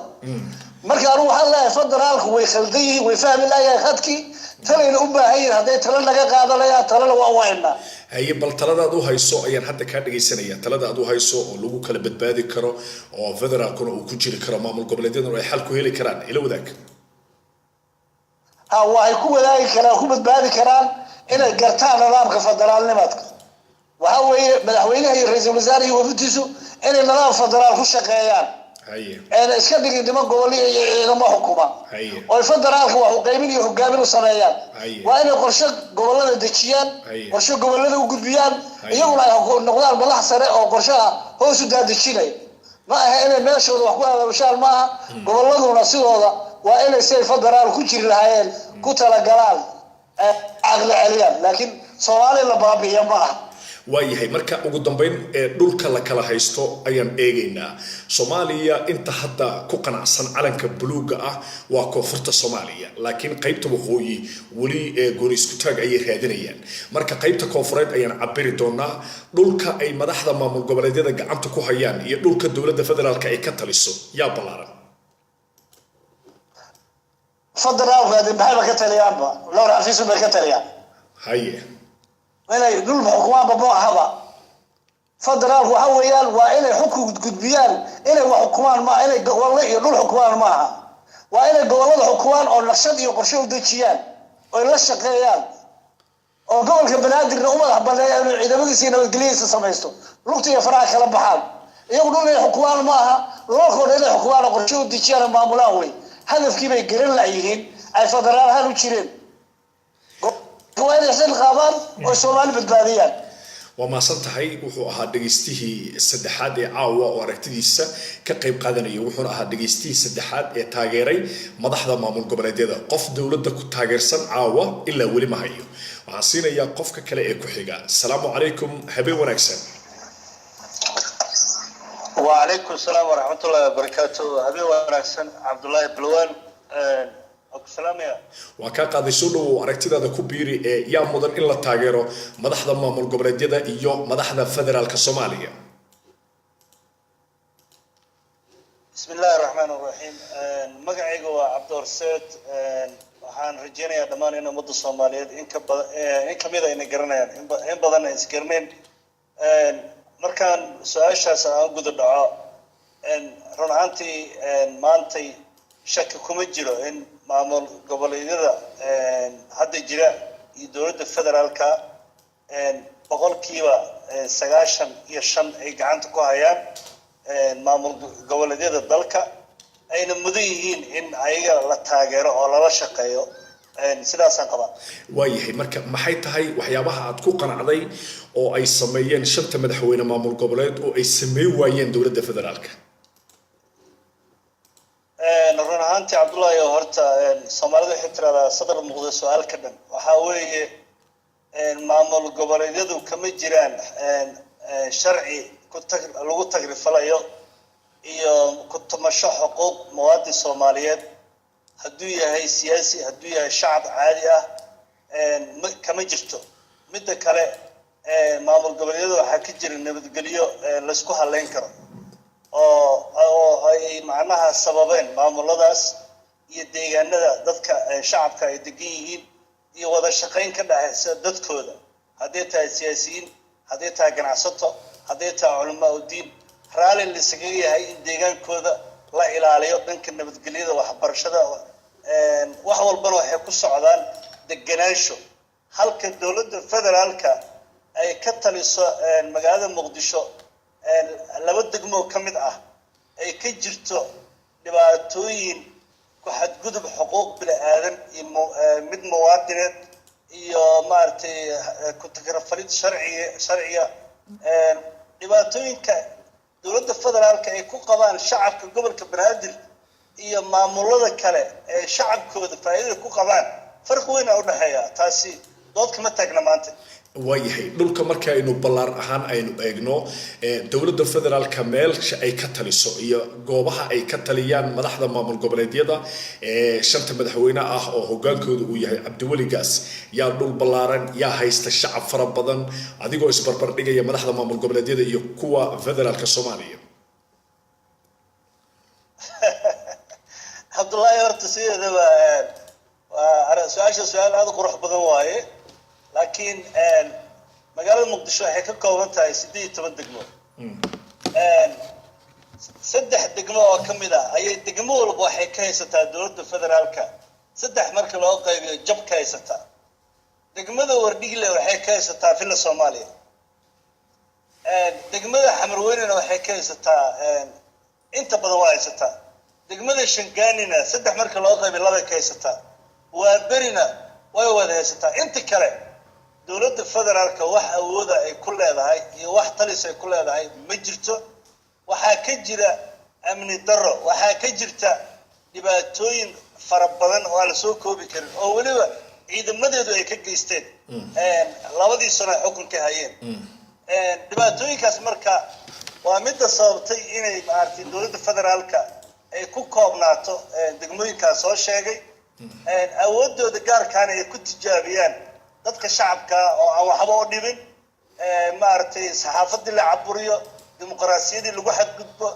marka anigu waxaan leeyahay federaalku way khaldan yihiin way fahmi laayeen khadkii talayna u baahan yihiin hadday talo laga qaadanayaan talana waa waynaa haye bal taladaad u hayso ayaan hadda kaa dhageysanaya talada aad u hayso oo lagu kala badbaadi karo oo federaalkuna uu ku jiri karo maamul goboleedyaduna ay xal ku heli karaan ila wadaag waxay ku wadaagi karaan ku badbaadi karaan inay gartaan nidaamka federaalnimadka waxa weeye madaxweynaha iyo ra'iisul wasaaraha iyo wafdiisu inay nidaam federaal ku shaqeeyaan أنا إسكت دقيقة دم قولي إذا ما حكومة والفدرالك وحقيمين يحقامين وصنايان وأنا قرشة قولنا دشيان قرشة قولنا وقبيان يوم لا يقول نقدر بلاح سريع أو قرشة هو سود دشيني ما هنا ماشي وحقوق وشال ما قولنا ونصير هذا وأنا سير فدرال كتير الهايل كتلا جلال أغلى عليهم لكن سؤالي لبابي يا ما waayahay marka ugu dambeyn dhulka la kala haysto ayaan eegaynaa Soomaaliya inta hadda ku qanacsan calanka buluuga ah waa koonfurta Soomaaliya laakiin qaybta waqooyi wali gooni isku taag ay raadinayaan marka qaybta koonfureed ayaan cabiri doonaa dhulka ay madaxda maamul goboleedyada gacanta ku hayaan iyo dhulka dawladda federaalka ay ka taliso yaa balaaran federaalka hadii maxay ka taliyaan ba loo raafiisu bay ka taliyaan haye وإنه يقول حكومة ببوعها فدرال وحويان وإنه حكم قدبيان إنه حكومة ما إنه والله يقول حكومة معها وإنه والله حكومة أو نشد يقرشوا دشيان ولا شقيان أو قبل كبنادر نوما حبنا إذا ما يصير الإنجليز سمعته لقط يفرح كلام بحال يقولون إنه حكومة معها روحوا إنه حكومة يقرشوا دشيان ما ملاوي هذا في كيف يقرن لعيهين أي فدرال هذا يشيرين وين يحسن خبر وسومان بالبادية وما صنتهاي وحو أها دقيستيه سدحاد عاوة واركتديسة كقيب قادنية وحو أها دقيستيه سدحاد تاغيري مدحضة مامون قبلادية قف دولة تاغيرسان عاوة إلا ولي ما هيو وعصينا يا قف كلا إيكو حيقا السلام عليكم حبيب ونكسن وعليكم السلام ورحمة الله وبركاته حبيب ونكسن عبد الله بلوان waa ka qaaday soo dhow aragtidaada ku biiri ee yaa mudan in la taageero madaxda maamul goboleedyada iyo madaxda federaalka Soomaaliya Bismillahir Rahmanir Rahim magacaygu waa Cabdur Said waxaan rajeynayaa dhamaan in ummadda Soomaaliyeed in kamid ah inay garanayaan in badan ay isgarneen markaan su'aashaas aan gudo dhaco run ahaantii maantay shaki kuma jiro in maamul goboleedyada hadda jira iyo dawladda federaalka boqolkiiba 95 ay gacanta ku hayaan maamul goboleedyada dalka ayna mudan yihiin in ayaga la taageero oo lala shaqeeyo sidaas aan qabaa waayahay marka maxay tahay waxyaabaha aad ku qanacday oo ay sameeyeen shanta madaxweyne maamul goboleed oo ay sameey waayeen dawladda federaalka run ahaantii Cabdullaahi horta Soomaalidu waxay tiraahdaa sadar muuqda su'aal ka dhan waxa weeye maamul goboleedyadu kama jiraan sharci lagu tagrifalayo iyo ku tamasho xuquuq muwaadin Soomaaliyeed hadduu yahay siyaasi hadduu yahay shacab caadi ah kama jirto midda kale maamul goboleedyadu waxa ka jira nabadgelyo la isku haleyn karo oo ay macnaha sababeen maamuladaas iyo deegaanada dadka shacabka ay degan yihiin iyo wada shaqayn ka dhaxaysa dadkooda haddii tahay siyaasiyiin haddii tahay ganacsato haddii tahay culamaa u diin raali la isaga yahay in deegaankooda la ilaaliyo dhanka nabadgelyada waxbarashada wax walbana waxay ku socdaan deganaansho halka dawladda federaalka ay ka taliso magaalada Muqdisho laba degmo kamid ah ay ka jirto dhibaatooyin ku xadgudub xuquuq bini'aadan iyo mid muwaadineed iyo maartay ku tagrafalid sharciga dhibaatooyinka dawladda federaalka ay ku qabaan shacabka gobolka Banaadir iyo maamulada kale ee shacabkooda faa'iido ku qabaan farq weyn u dhaxeeya taasi dood kama taagna maanta waayahay dhulka marka aynu ballaar ahaan aynu eegno dawladda federaalka meelsha ay ka taliso iyo goobaha ay ka taliyaan madaxda maamul goboleedyada shanta madaxweyne ah oo hogaankooda uu yahay Cabdiwali Gaas yaa dhul ballaaran yaa haysta shacab fara badan adigoo isbarbar dhigaya madaxda maamul goboleedyada iyo kuwa federaalka Soomaaliya Abdullaahi horta sideedaba waa su'aal aad u qurux badan waaye laakiin magaalada Muqdisho waxay ka kooban tahay 18 degmo saddex degmo oo kamid ah ayay degmo walba waxay ka haysataa dawladda federaalka saddex marka loo qaybiyo jab ka haysataa degmada Wardhigle waxay ka haysataa filla Soomaaliya degmada Xamarweynena waxay ka haysataa inta badan waa haysataa degmada Shangaanina saddex marka loo qaybay laba ka haysataa waa berina way wada haysataa inta kale dowladda federaalka wax awooda ay ku leedahay iyo wax talis ay ku leedahay ma jirto waxaa ka jira amni darro waxaa ka jirta dhibaatooyin fara badan oo aan la soo koobi karin oo waliba ciidamadeedu ay ka geysteen labadii sano xukunka hayeen dhibaatooyinkaas marka waa midda sababtay inay maartay dowladda federaalka ay ku koobnaato degmooyinkaas soo sheegay awoodooda gaarkaana ay ku tijaabiyaan dadka shacabka oo aan waxba u dhibin maartay saxaafadii la caburiyo dimuqraasiyadii lagu xadgudbo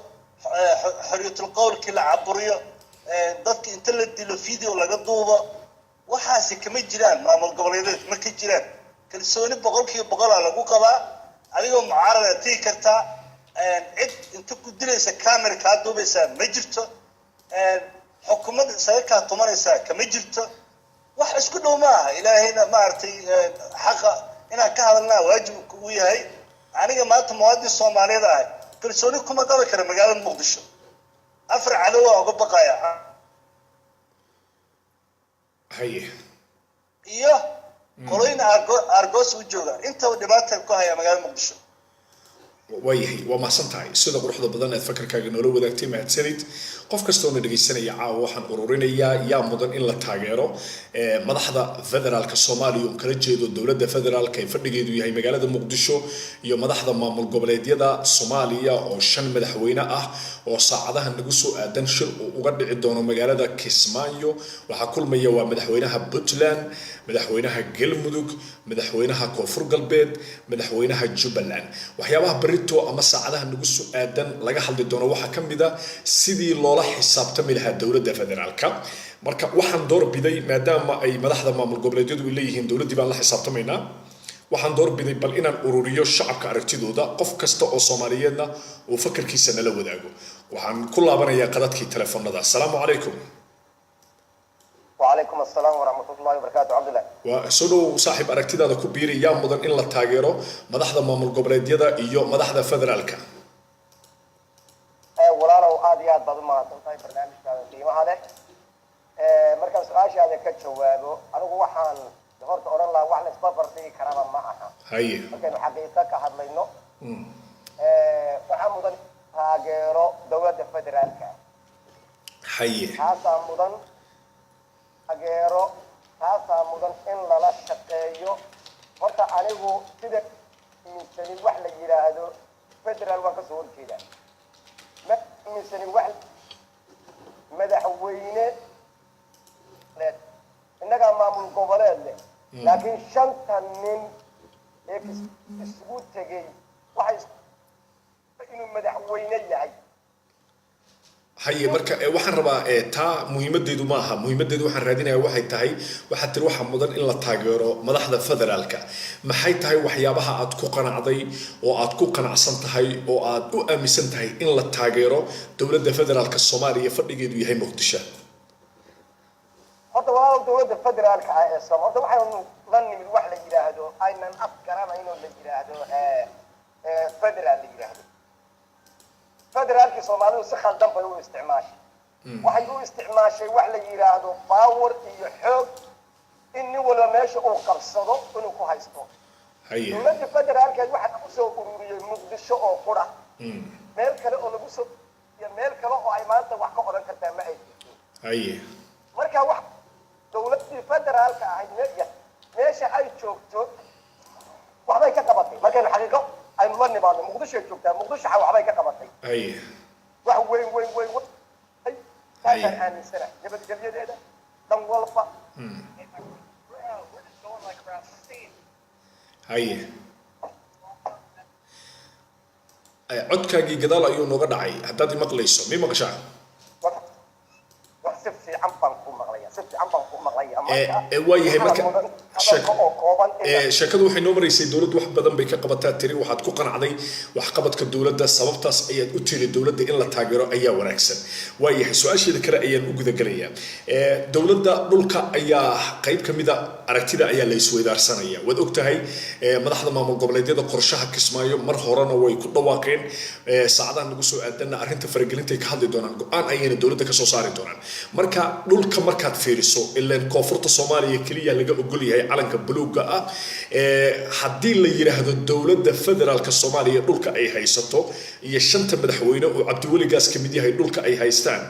xorriyatul qowlkii la caburiyo dadka inta la dilo video laga duubo waxaasi kama jiraan maamul goboleedeed ma ka jiraan kalsooni 100% lagu qabaa adigoo mucaarada tii kartaa cid inta ku dilaysa camera ka duubaysa ma jirto xukuumadda isaga ka tumanaysa kama jirto wax isku dhow maaha ilaahayna maartay xaqa inaan ka hadalnaa waajib u yahay aniga maanta muwaadin Soomaaliyeed ah kalsooni kuma qabi kara magaalada Muqdisho afar cadow uga baqaya haye iyo qoloyn argos u jooga inta dhibaato ku haya magaalada Muqdisho waayahay waa mahadsantahay sida quruxda badan ee fakarkaaga noola wadaagtay mahadsanid qof kasta oo dhageysanaya caawa waxaan ururinayaa yaa mudan in la taageero madaxda federaalka Soomaaliya oo kala jeedo dowladda federaalka ee fadhigeedu yahay magaalada Muqdisho iyo madaxda maamul goboleedyada Soomaaliya oo 5 madaxweyne ah oo saacadaha nagu soo aadan shir uga dhici doono magaalada Kismaayo waxa kulmaya waa madaxweynaha Puntland madaxweynaha Galmudug madaxweynaha Koonfur Galbeed madaxweynaha Jubbaland waxyaabaha barito ama saacadaha nagu soo aadan laga hadli doono waxa kamida sidii loola xisaabtami lahaa dowladda federaalka marka waxaan doorbiday maadaama ay madaxda maamul goboleedyadu leeyihiin dowladii baan la xisaabtamaynaa waxaan doorbiday bal inaan ururiyo shacabka aragtidooda qof kasta oo Soomaaliyeedna oo fakarkiisa nala wadaago waxaan ku laabanayaa qadadkii telefoonada assalaamu calaykum وعليكم السلام ورحمة الله وبركاته عبد الله. وسلو صاحب أركتي هذا كبير يا مدن إلا تاجره مدحضة مامل قبل يدا إيو مدحضة فدرالك. ولا لو هذه بعض ما تنتهي برنامج هذا القيمة هذا. مركز عاشي هذا كتشوابه أنا هو حال ظهرت أوران الله وحنا سبب فيه كلام معها. هاي. لكن حقيقة كهذا لينه. وحمدن تاجره دولة فدرالك. هاي. هذا مدن ageero taasa mudan in lala shaqeeyo horta anigu sida miisani wax la yiraahdo federal waa ka soo horjeeda miisani wax madaxweyne innaga maamul goboleed leh laakiin shanta nin ee isugu tegay waxay inuu madaxweyne yahay هاي مركا waxaan rabaa taa muhiimadeedu ma aha muhiimadeedu waxaan raadinayaa waxay tahay waxa tir waxa mudan in la taageero madaxda federaalka maxay tahay waxyaabaha aad ku qanacday oo aad ku qanacsan tahay oo aad u aaminsan tahay in la taageero dowladda federaalka Soomaaliya fadhigeedu yahay Muqdisho horta waa dowladda federaalka ee Soomaaliya waxaan la nimid wax la yiraahdo aynan afgaranayno la yiraahdo federal la yiraahdo federaalka Soomaalidu si khaldan bay u isticmaashay waxay u isticmaashay wax la yiraahdo power iyo xoog in nin wala meesha uu qabsado inuu ku haysto haye dowladda federaalka waxa ku soo ururiyay Muqdisho oo qura meel kale oo lagu soo iyo meel kale oo ay maanta wax ka oran kartaa ma ay haye marka wax dowladda federaalka ahayd meesha ay joogto waxbay ka qabatay marka xaqiiqo ay la nimaado Muqdisho joogtaa Muqdisho waxbay ka qabatay haye wax weyn ay aaminsanaa nabadgelyadeeda dhan walba haye codkaagii gadaal ayuu nooga dhacay haddaad maqlayso mi maqashaa wax si fiican baan ku maqlayaa si fiican baan ku maqlayaa waayahay marka sheekadu waxay noo maraysay dowladdu wax badan bay ka qabataa tiri waxaad ku qanacday waxqabadka dowladda sababtaas ayaad u tiri dowladda in la taageero ayaa wanaagsan waayahay su-aasheeda kale ayaan u gudagelayaa dowladda dhulka ayaa qayb ka mida aragtida ayaa la isweydaarsanaya waad ogtahay madaxda maamul goboleedyada qorshaha Kismaayo mar horena way ku dhawaaqeen saacadahan lagu soo aadana arrinta faragelinta ay ka hadli doonaan go'aan ayayna dowladda ka soo saari doonaan marka dhulka markaad fiiriso ilaa koonfurta Soomaaliya kaliya laga ogol yahay calanka buluuga ah haddii la yiraahdo dowladda federaalka Soomaaliya dhulka ay haysato iyo shanta madaxweyne oo Cabdiweli Gaas ka mid yahay dhulka ay haystaan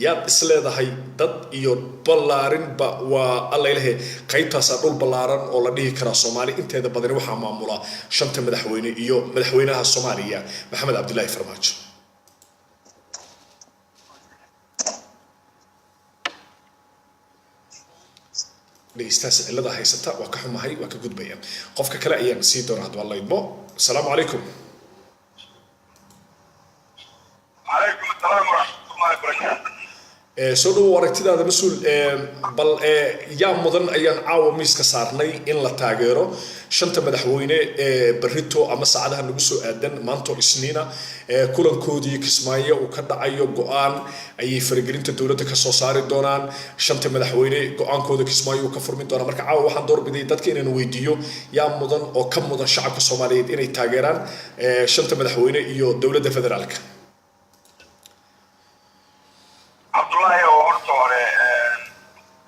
yaad isleedahay dad iyo ballaarin ba waa alla ilahay qaybtaas dhul ballaaran oo la dhihi kara Soomaali inteeda badan waxa maamula shanta madaxweyne iyo madaxweynaha Soomaaliya Maxamed Cabdullaahi Farmaajo dhegeystayaasha cilada haysata waa ka xumahay waa ka gudbayaan qofka kale ayaan sii doonaa hadba Allah idmo assalaamu calaykum عليكم السلام ورحمة الله وبركاته. soo dhawo aragtidaada mas'uul bal yaa mudan ayaan caawa miiska saarnay in la taageero shanta madaxweyne barito ama saacadaha nagu soo aadan maanto isniina kulankoodii Kismaayo uu ka dhacayo go'aan ay faragelinta dowladda ka soo saari doonaan shanta madaxweyne go'aankooda Kismaayo uu ka furmin doona marka caawa waxaan doorbiday dadka inaan weydiiyo yaa mudan oo ka mudan shacabka Soomaaliyeed inay taageeraan shanta madaxweyne iyo dowladda federaalka Abdullahi oo horta hore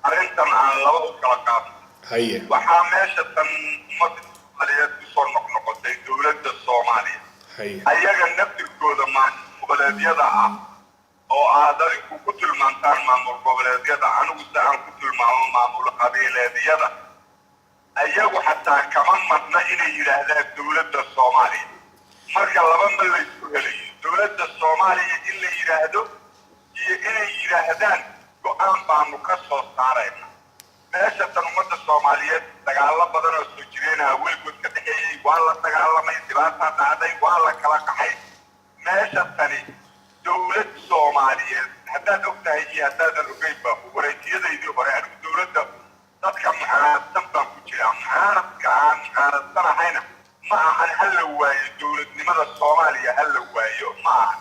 arrintan aan laba u kala qaadno haye waxaa meesha tan ummadda Soomaaliyeed ku soo noqnoqotay dowladda Soomaaliya haye ayaga naftirkooda goboleedyada ah oo aad adigu ku tilmaantaan maamul goboleedyada anigu si aan ku tilmaamo maamul qabiileedyada ayagu xataa kama madna inay yidhaahdaan dowladda Soomaaliya marka laba ma la isku helayo dowladda Soomaaliya in la yidhaahdo iyo inay yidhaahdaan go'aan baanu ka soo saarayna meesha tan ummadda Soomaaliyeed dagaalo badan oo soo jireenaa weligood ka dhexeeyey waa la dagaalamay dhibaataa dhacday waa la kala qaxay meesha tani dowlad Soomaaliyeed haddaad ogtahay iyo haddaadan ogeynba wareejiyadaydii hore anigu dowladda dadka mucaaradsan baan ku jiraa mucaaradka aan mucaaradsanahayna ma ahan hala waayo dowladnimada Soomaaliya hala waayo ma ahan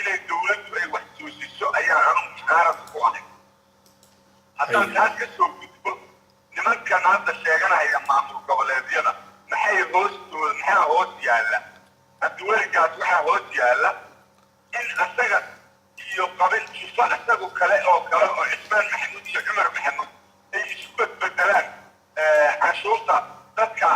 inay dowladdu ay wax toosiso ayaa anu mucaarad ku ahay haddaan taas ka soo gudbo nimankan hadda sheeganaya maamul goboleedyada maxaa hoos yaalla Cabdiweligaas waxaa hoos yaalla in asaga iyo qabin jufo asagu kale oo Cismaan Maxamuud iyo Cumar Maxamuud ay isu bedbedelaan canshuurta dadka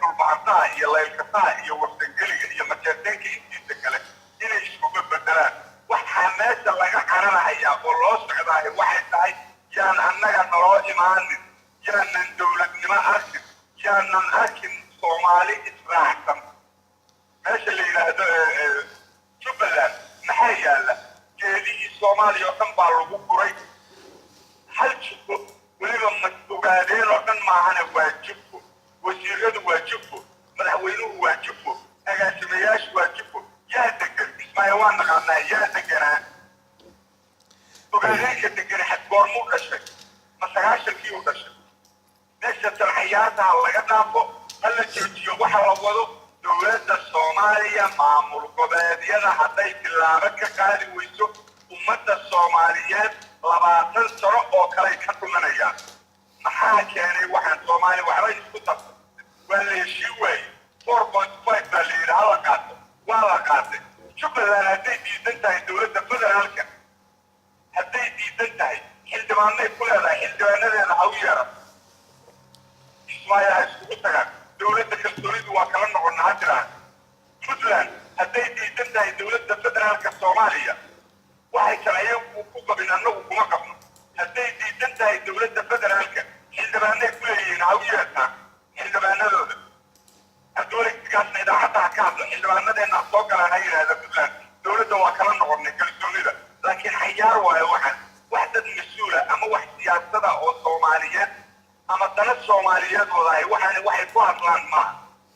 dhulbaxantaha iyo laylkataha iyo warsangeliga iyo majeerteenka intiisa kale inay isku bedbedelaan waxaa meesha laga cararahayaa oo loo socdaayo waxay tahay yaan annaga naloo imaanin yaanan dowladnimo arkin yaanan arkin Soomaali israacsan meesha la yidhaahdo Jubbaland maxaa yaalla geedihii Soomaaliya oo dhan baa lagu guray hal jubbo weliba ogaadeen oo dhan maahane waa jubbo wasiiradu waa jubbo madaxweynuhu waa jubbo agaasimayaashu waa jubbo yaa degan Kismaayo waa naqaanaa yaa deganaa ogaadeenka degan xadgoormuu dhashay ma 90kii u dhashay meesha tarxayaataha laga dhaafo hala joojiyo waxa la wado dowladda Soomaaliya maamul goboleedyada hadday tilaabo ka qaadi weyso ummadda Soomaaliyeed 20 sano oo kale ka dhumanayaan maxaa keenay waxaan Soomaaliya waxba isku tartay waa la heshii waayey 4.5 baa la yidhi hala qaato waa la qaatay Jubbaland hadday diidan tahay dowladda federaalka hadday diidan tahay xildhibaanay ku leedahay xildhibaanadeeda ha u yeeran Kismaayo ha iskugu tagaan dowladda kalsoonidu waa kala noqonnaa jiraan Puntland hadday diidan tahay dowladda federaalka Soomaaliya waxay sharciyo ku qabin annagu kuma qabno hadday diidan tahay dowladda federaalka xildhibaanay ku leeyihiin ha u yeertaan xildhibaanadooda Cabdiweligaasna idaacadda ha ka hadlo xildhibaanadeena soo galaan ha yidhaahda Puntland dowladda waa kala noqonnay kalsoonida laakiin xayaar waayo waxaan wax dad mas-uula ama wax siyaasada oo Soomaaliyeed ama dana Soomaaliyeed wadahay waxay ku hadlaan maaha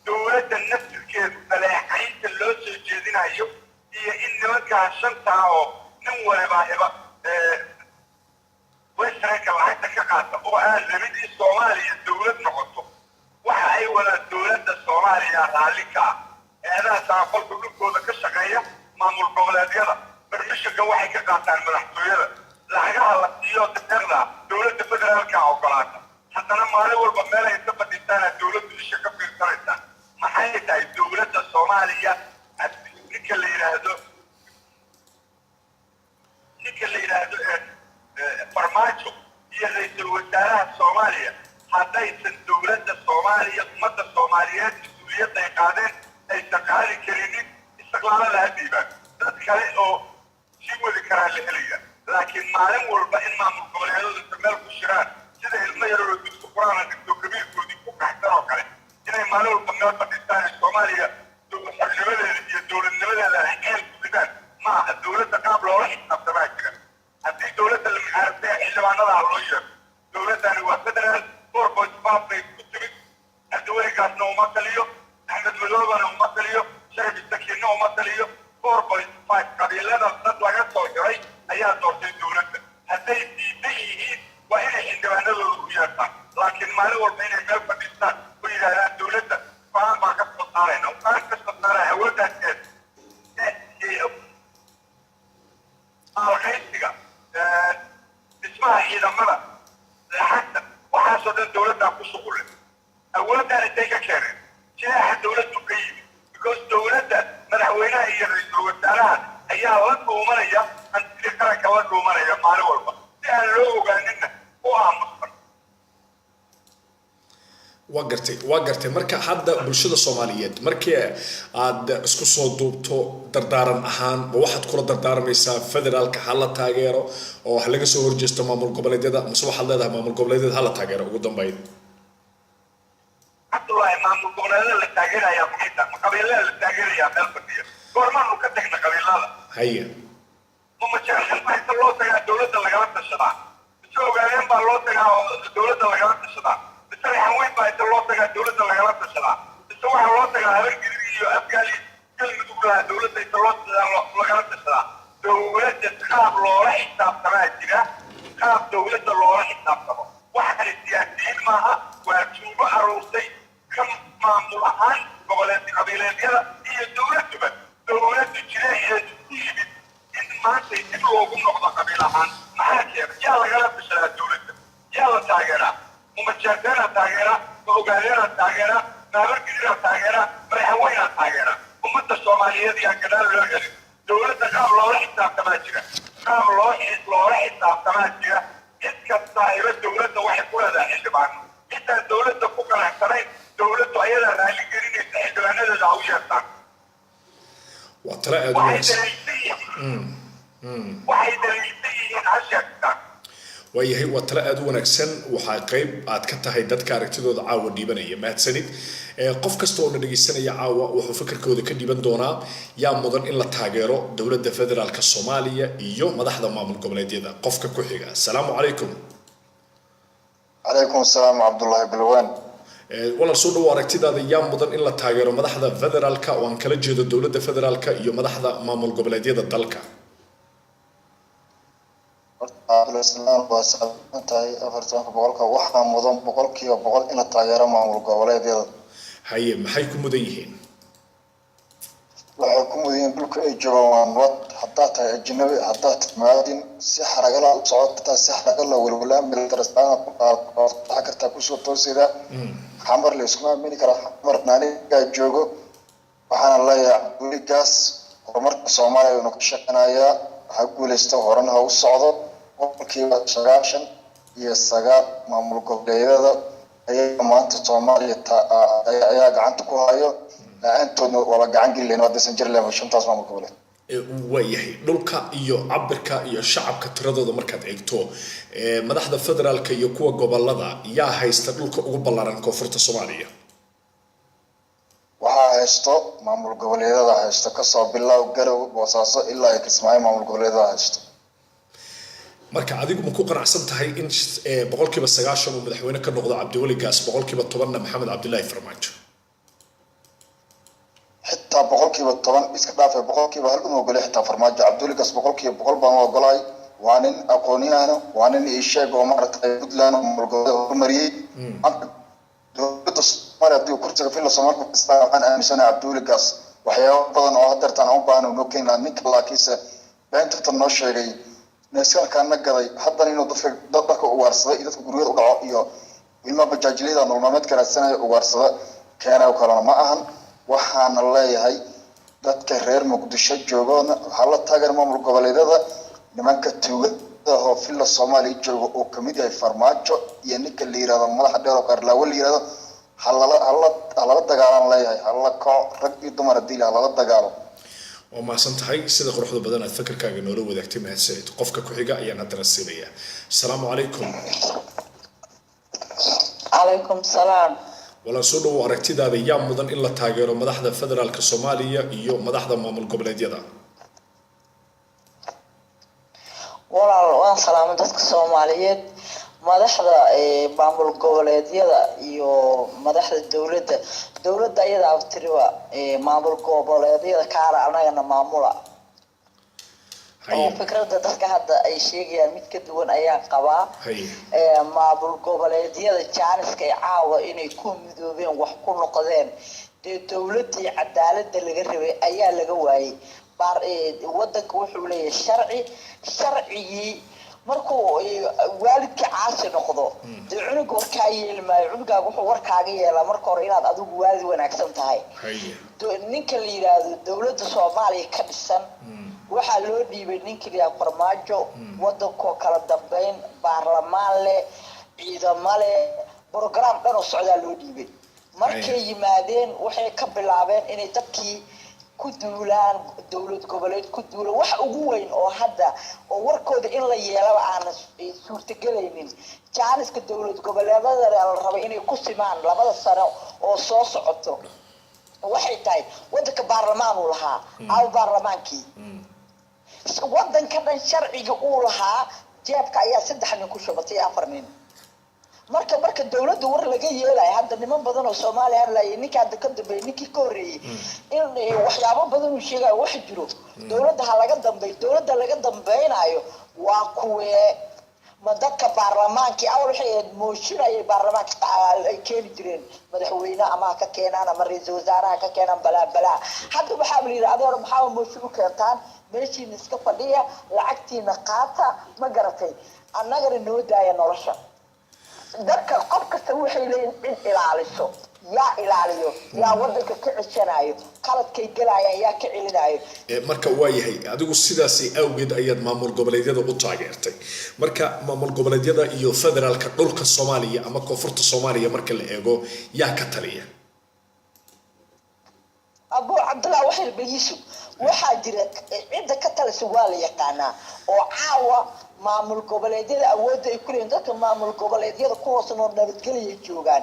dowladda naftirkeedu baleecaynta loo soo jeedinayo iyo in nimankaa shantaa oo nin waliba shirayka lacagta ka qaata oo aan rabin in Soomaaliya dowlad noqoto waxa ay wada dowladda Soomaaliya raalli ka ah eedaha saaqolka dhulkooda ka shaqeeya maamul goboleedyada barnaamijka waxay ka qaataan madaxtooyada lacagaha la siiyo deeqda dowladda federaalka ogolaata haddana maalin walba meel ay ka fadhiistaan dowladdu isha ka fiirsanaysa maxay tahay dowladda Soomaaliya ninka la yiraahdo farmaajo iyo ra'iisul wasaaraha Soomaaliya haddaysan dowladda Soomaaliya ummadda Soomaaliyeed mas'uuliyadda ay qaadeen ay shaqaali karinin istiqlaalada hadiiba dad kale oo sii wadi karaa la helaya laakiin maalin walba in maamul goboleedyadu meel ku shiraan sida ilmo yar oo dugsi quraana dhigto kabiirkoodii ku kaxsan oo kale inay maalin walba meel fadhiistaan Soomaaliya xornimadeeda iyo dowladnimadeeda ay xeel ku dhigaan ma aha dowladda qaab loola xisaabtamaa jira haddii dowladda la mucaarabtay xildhibaanada loo yeero dowladdani waa federaal 4.5 bay ku timid cabdiweligaasna uma taliyo axmed madoobana uma taliyo sharif sakiinna uma taliyo 4.5 qabiilada dad laga soo xiray ayaa doortay dowladda hadday diidan yihiin waa inay xildhibaanadooda u yeertaan laakiin maalin walba inay meel fadhiistaan oo yidhaahdaan dowladda faan baa ka soo saarayna faan ka soo saaraya awooddaaskeed maalqaysiga dhismaha ciidamada lacagta waxaasoo dhan dowladdaa ku shuqule awoodaan intay ka keeneen silaaxa dowladdu ka yimid because dowladda madaxweynaha iyo ra'iisul wasaaraha ayaa la dhuumanaya hantidii qaranka la dhuumanaya maalin walba si aan loo ogaaninna u aamusan waa gartay marka hadda bulshada Soomaaliyeed markii aad isku soo duubto dardaaran ahaan waxaad kula dardaarmaysaa federaalka hal la taageero oo wax laga soo horjeesto maamul goboleedyada mise waxaad leedahay maamul goboleedyada hal la taageero ugu dambeyn Abdullahi maamul goboleedyada la taageeraya maxay tahay qabiilada la taageeraya meel fadhiya goormaanu ka tagna qabiilada haya ma jecel inta loo tagaa dowladda lagala tashadaa isoo ogaadeen baa loo tagaa dowladda lagala tashadaa bisariixan weyn baa inta loo tagaa dowladda lagala tashadaa mise waxaa loo tagaa habargidib iyo afgaali galmudug lahaa dowladda inta loo lagala tashadaa dowladda qaab loola xisaabtamaa jira qaab dowladda loola xisaabtamo waxay siyaasiyiin maaha waa tuubo aruurtay ka maamul ahaan goboleed qabiileedyada iyo dowladduba dowladdu jira ee ku yimid in maanta dib loogu noqdo qabiil ahaan maxaa keena yaa lagala tashadaa dowladda yaa la taageeraa umajeerteena taageera ma ogaadeena taageera maabargidina taageera madaxweyna taageera ummadda Soomaaliyeed yaa gadaal loo helin dowladda qaab loola xisaabtamaa jira qaab loola xisaabtamaa jira cid kasta ayba dowladda waxay ku leedahay xildhibaano intaan dowladda ku qanacsanayn dowladdu ayadaa raali gelinaysa xildhibaanadeeda ha u yeertaan waa tala aad waxay daliilsan yihiin ha sheegtaan waayahay waa tala aad u wanaagsan waxaa qayb aad ka tahay dadka aragtidooda caawa dhiibanaya mahadsanid qof kasta oo na dhegeysanaya caawa wuxuu fikirkooda ka dhiiban doonaa yaa mudan in la taageero dowladda federaalka Soomaaliya iyo madaxda maamul goboleedyada qofka ku xiga assalaamu calaykum calaykum assalaam Cabdullaahi Bilwaan wala soo dhaw aragtidaada yaa mudan in la taageero madaxda federaalka oo aan kala jeedo dowladda federaalka iyo madaxda maamul goboleedyada dalka Abdullaahi waa sababtay afartanka boqolka waxaa mudan boqolkiiba boqol in la taageero maamul goboleedyada haye maxay ku mudan yihiin waxay ku mudan yihiin dhulka ay joogaan wad haddaa tahay ajnabi haddaa timaadin si xaragala u socota si xaragala walwala meel darasana ku qaata karta ku soo toosida xamar la isku aamini kara xamar naaniga joogo waxaan leeyahay gurigaas horumarka Soomaaliya inuu ka shaqeynaya waxa guuleysta horena u socdo boqolkiiba 99 maamul goboleedyada ayaa maanta Soomaaliya ayaa gacanta ku hayo aantoodna wala gacan gelin wada san jir leeyahay shantaas maamul goboleed waayahay dhulka iyo cabirka iyo shacabka tiradooda markaad eegto madaxda federaalka iyo kuwa gobolada yaa haysta dhulka ugu ballaaran koonfurta Soomaaliya waxaa haysto maamul goboleedyada haysto ka soo bilow Garowe Boosaaso ilaa ay Kismaayo maamul goboleedyada haysto marka adigu ma ku qanacsan tahay in boqolkiiba 90 uu madaxweyne ka noqdo Cabdiweli Gaas boqolkiiba 10 Maxamed Cabdullaahi Farmaajo xitaa boqolkiiba 10 iska dhaafay boqolkiiba hal uma ogolay xitaa Farmaajo Cabdiweli Gaas boqolkiiba 100 baan ogolay waa nin aqoon-yahana waa nin isheeg oo maaragtay puntland oo maamulgoboleed horumariyey dowladda soomaaliya haddii kursiga filla soomaaliya kasta waxaan aaminsanahay cabdiweli gaas waxyaabo badan oo hadeertaan aan u baahno noo keeni lahaa ninka laakiinse beentartan noo sheegay neeskalkaana gaday haddana inuu dadka ugaarsaday iyo dadka guriyada u dhaco iyo ilma bajaajiliyada nolol maalmeedka raadsanaya ugaarsada keena kalena ma ahan waxaana leeyahay dadka reer muqdisho joogoona waxaa la taagan maamul goboleedyada nimanka tuugada oo filla soomaaliya jooga oo kamid yahay farmaajo iyo ninka la yirahdo madaxa dheer oo qarlaawo la yirahdo halala dagaalan leeyahay hala kooc rag iyo dumar haddii halala dagaalo waa mahadsan tahay sida quruxda badan aad fakarkaaga noola wadaagtay mahadsanid qofka ku xiga ayaan haddana siinayaa asalaamu calaykum calaykum salaam walaan soo dhawow aragtidaada yaa mudan in la taageero madaxda federaalka soomaaliya iyo madaxda maamul goboleedyada walaal waan salaamo dadka soomaaliyeed madaxda maamul goboleedyada iyo madaxda dowladda iyada abtiriba maamul goboleedyada kaara anagana maamula oo fikrada dadka hadda ay sheegayaan mid ka duwan ayaa qabaa maamul goboleedyada jaaniska ay caawa inay ku midoobeen wax ku noqdeen dee dowladii cadaaladda laga rabay ayaa laga waayay wadanka wuxuu leeyahay sharcigii markuu waalidka caasi noqdo dee cunuga warkaa yeeli maayo cunugaaga wuxuu warkaaga yeelaa marka hore inaad adigu waalid wanaagsan tahay ninka la yidhaahdo dowladda soomaaliya ka dhisan waxaa loo dhiibay ninka la yidhahdo farmaajo wadankoo kala dambeyn baarlamaan leh ciidamo leh brograam dhan oo socdaa loo dhiibay markay yimaadeen waxay ka bilaabeen inay dadkii ku duulaan dowlad goboleed ku duulaan wax ugu weyn oo hadda oo warkooda in la yeelaba aan suurtagelaynin jaaniska dowlad goboleedada la rabay inay ku simaan 2 sano oo soo socoto waxay tahay wadanka baarlamaan uu lahaa aw baarlamaankii wadanka dhan sharciga uu lahaa jeebka ayaa 3 nin ku shubatay 4 nin marka dawladda war laga yeelay hadda niman badan oo Soomaaliya hadlay ninka hadda ka dambeeyay ninkii ka horeeyay in waxyaabo badan uu sheegay wax jiro dawladda laga dambeeynayo waa kuwee madadka baarlamaanka awal waxay mooshin ay baarlamaanka ay keeni jireen madaxweyne ama ka keenana ama ra'iisul wasaaraha ka keenan bala hadda waxa la yiraahdaa maxaa mooshin u keentaan meeshii iska fadhiya lacagtiina qaata ma garatay annaga noo daaya nolosha dadka qof kasta waxay leeyihiin ilaaliso yaa ilaaliyo yaa wadanka ka ceshanayo qaladkay galayaan yaa ka celinayo marka waa yahay adigu sidaas awgeed ayaad maamul goboleedyada u taageertay marka maamul goboleedyada iyo federaalka dhulka Soomaaliya ama koonfurta Soomaaliya marka la eego yaa ka taliya Abu Abdullah waxay biyisu waxa jira cid ka talisa waa la yaqaanaa oo caawa maamul goboleedyada awood ay ku leeyihiin dadka maamul goboleedyada ku hoos nool nabadgelyo joogan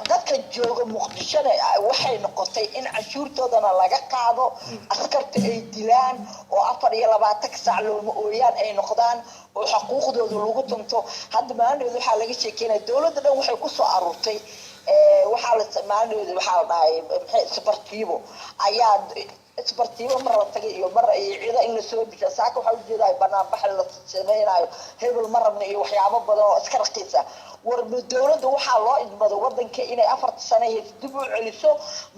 dadka jooga Muqdisho waxay noqotay in cashuurtoodana laga qaado askarta ay dilaan oo 24 saac looma ooyaan ay noqdaan oo xuquuqdooda lagu tunto hadda maanta waxa laga sheekeynaa dawladda dhan waxay ku soo aruurtay waxa la isticmaalay waxa la dhahay isbartiibo ayaa isbartiibo mar la tagay iyo mar ay ciida in la soo bisha saaka waxa u jeedaa banaan baxal la sameeyay hebel marna iyo waxyaabo badan oo iska raqiisa warba dawladda waxa loo idmado wadanka inay 4 sano dib u celiso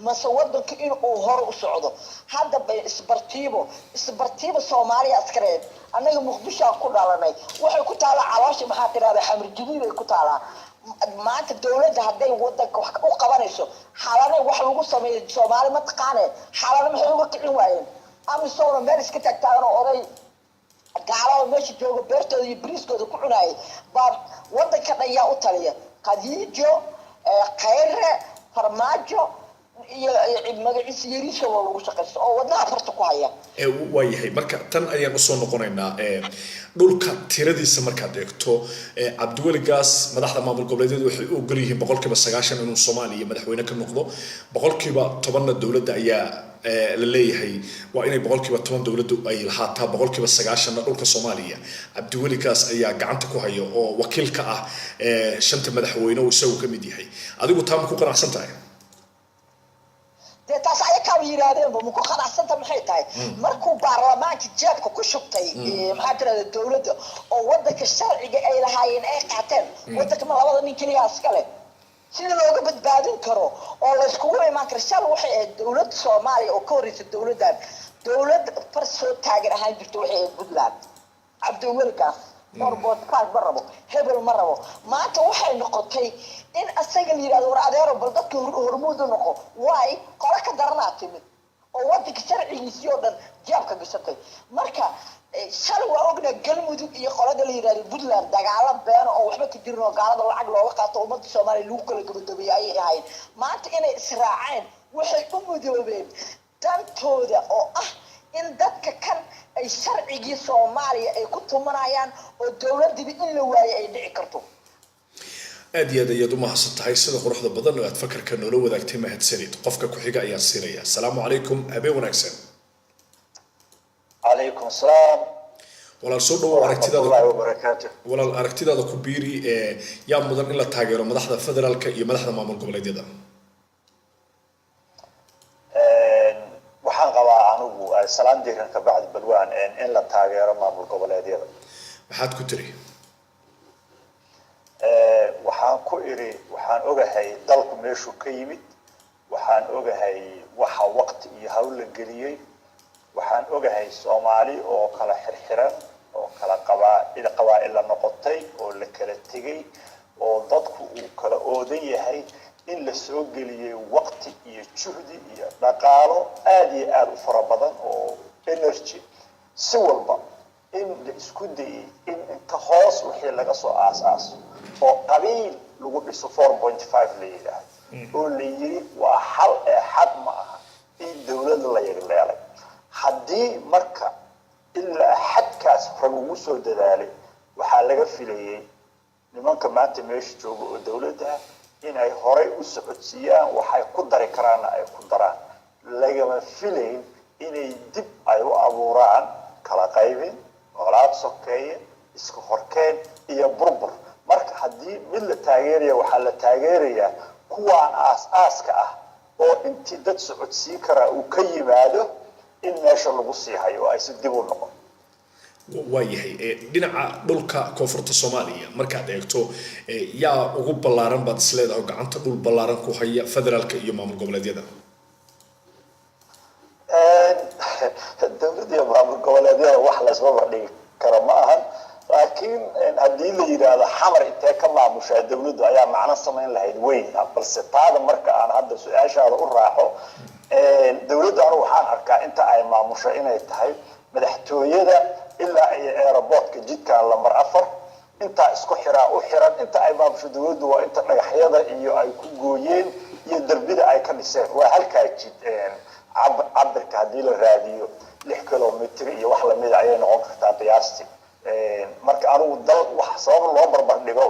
mase wadanka in uu hor u socdo hadda bay isbartiibo Soomaaliya askareed anaga Muqdisho ku dhalanay waxay ku taala calaash maxaa tiraahdaa xamar jadiid ay ku taalaa maanta dawladda haday wadanka wax u qabanayso xaalada wax lagu sameeyo Soomaali ma taqaanay xaalada maxay uga kicin waayeen ama soo meel iska tagtaan oo oday gaalo meesha joogo beertooda iyo bariiskooda ku cunay baa wadanka dhayaa u taliya qadiijo khayre farmaajo iyo magaciisa yariisha waa lagu shaqeysto oo wadnaha farta ku haya waa yahay marka tan ayaan u soo noqonaynaa dhulka tiradiisa markaad eegto Cabdiweli Gaas madaxda maamul goboleedyada waxay u ogol yihiin 90% inuu Soomaaliya madaxweyne ka noqdo 10% dawladda ayaa la leeyahay waa inay 10% dawladdu ay lahaataa 90% dhulka Soomaaliya Cabdiweli Gaas ayaa gacanta ku haya oo wakiil ka ah shanta madaxweyne oo isagu ka mid yahay adigu taam ku qanacsan tahay dee taas ayakaa yidhaahdeenba muku qanacsanta maxay tahay markuu baarlamaanka jeebka ku shubtay maxaa tirahda dowladda oo wadanka sharciga ay lahaayeen ay qaateen wadanka ma labada nin keliya iskale sida looga badbaadin karo oo la iskugu imaan karo shal waxay ahayd dowladda Soomaaliya oo ka horreysay dowladdan dowlad far soo taagan ahaan jirto waxay ahayd Puntland Cabdiwelkaas orbood qaad ma rabo hebel ma rabo maanta waxay noqotay in asaga la yiraahdo war adeero bal dadka hormuud u noqo waay qora ka daranaa timid oo wadanka sharcigiisii oo dhan jeebka gashatay marka shal waa ogna galmudug iyo qolada la yiraahdo Puntland dagaalo been oo waxba ka jirin oo gaalada lacag looga qaato ummadda Soomaaliya lagu kala gabadhabeeyay ay ahayn maanta inay israaceen waxay u mudoobeen dantooda oo ah in dadka kan ay sharcigii Soomaaliya ay ku tumanayaan oo dawladdu in la waayo ay dhici karto aad iyo aad ayaad u mahadsan tahay sida quruxda badan oo aad fakarka noola wadaagtay mahadsanid qofka ku xiga ayaa siinaya assalaamu calaykum habeen wanaagsan عليكم السلام walaal soo dhawow aragtidaada walaal aragtidaada ku biiri yaa mudan in la taageero madaxda federaalka iyo madaxda maamul goboleedyada waxaan qabaa anigu salaan diiran ka bacdi balwaan in la taageero maamul goboleedyada maxaad ku tiri waxaan ku iri waxaan ogahay dalku meeshuu ka yimid waxaan ogahay waxa waqti iyo hawl la geliyay waxaan ogahay Soomaali oo kala xirxiran oo kala qabaa'il la noqotay oo la kala tagay oo dadku uu kala oodan yahay in la soo geliyay waqti iyo juhdi iyo dhaqaalo aad iyo aad u fara badan oo energy si walba in la isku dayay in inta hoos wixii laga soo aasaaso oo qabiil lagu dhiso 4.5 la yiraahdo oo la yiri waa hal xad ma aha in dawladda la yeelay haddii marka ilaa xadkaas lagu soo dadaalay waxaa laga filayay nimanka maanta meesha jooga oo dawladda inay horay u socodsiiyaan waxay ku dari karaan ay ku daraan lagama filayn inay dib ay u abuuraan kala qaybin walaad sokeeye isku horkeen iyo burbur marka haddii mid la taageerayo waxaa la taageerayaa kuwaan aas-aaska ah oo intii dad socodsiin karaa uu ka yimaado in meesha lagu sii hayo oo aysan dib u noqon waayahay dhinaca dhulka koonfurta Soomaaliya markaad eegto yaa ugu ballaaran baad isleedahay gacanta dhul ballaaran ku haya federaalka iyo maamul goboleedyada dawladda iyo maamul goboleedyada wax la isba dhigi karo ma ahan laakiin haddii la yiraahdo xamar intee ka maamushaa dawladdu ayaa macno samayn lahayd weyn balse taada marka aan hadda su-aashaada u raaxo dawladda anigu waxaan arkaa inta ay maamusho inay tahay madaxtooyada ilaa iyo aeroportka jidkan lambar 4 inta isku xiraa u xiran inta ay maamusho dawladdu waa inta dhagaxyada iyo ay ku gooyeen iyo darbida ay ka dhiseen waa halkaa jid cabirka haddii la raadiyo 6 kilomitir iyo wax lamid ayay noqon kartaa qiyaastii marka anigu dal wax sabab loo barbar dhigo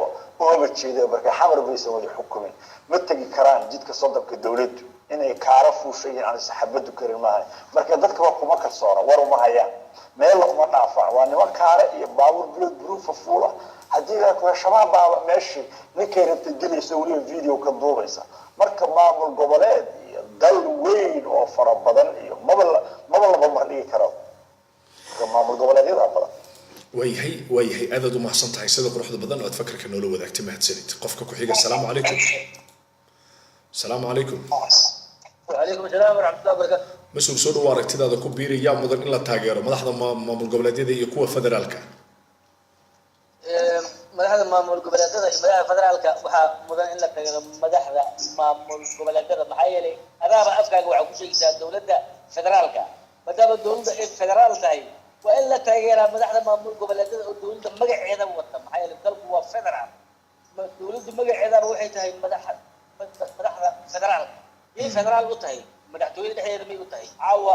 oo jeedo marka xamar baysan wada xukumin ma tagi karaan jidka sodonka dawladdu inay kaara fuushayeen aan saxabadu karin maahay marka dadka waa kuma kalsoona war uma hayaan meel uma dhaafaan waa niman kaara iyo baabuur bulad buruufa fuula haddii la ku shabaab baa meeshii ninkay rabtay dilayso waliba video ka duubaysa marka maamul goboleed iyo dal weyn oo fara badan iyo maba laba mar dhigi karo maamul goboleedyada badan waayahay aad u mahadsan tahay sida quruxda badan oo aad fakarka noola wadaagtay mahadsanid qofka ku xiga assalaamu calaykum السلام عليكم وعليكم السلام ورحمة الله وبركاته مسؤول سودو aragtidaada ku biiri yaa mudan in la taageero madaxda maamul goboleedyada iyo kuwa federaalka madaxda maamul goboleedyada iyo madaxda federaalka waxa mudan in la taageero madaxda maamul goboleedyada maxaa yeelay adaaba afkaaga waxa ku sheegaysaa dawladda federaalka maadaama dawladda ay federaal tahay waa in la taageeraa madaxda maamul goboleedyada oo dawladda magaceeda wata maxaa yeelay dalku waa federaal dawladda magaceedana waxay tahay madaxda federaal iyo federaal u tahay madaxtooyada dhexdeeda may u tahay caawa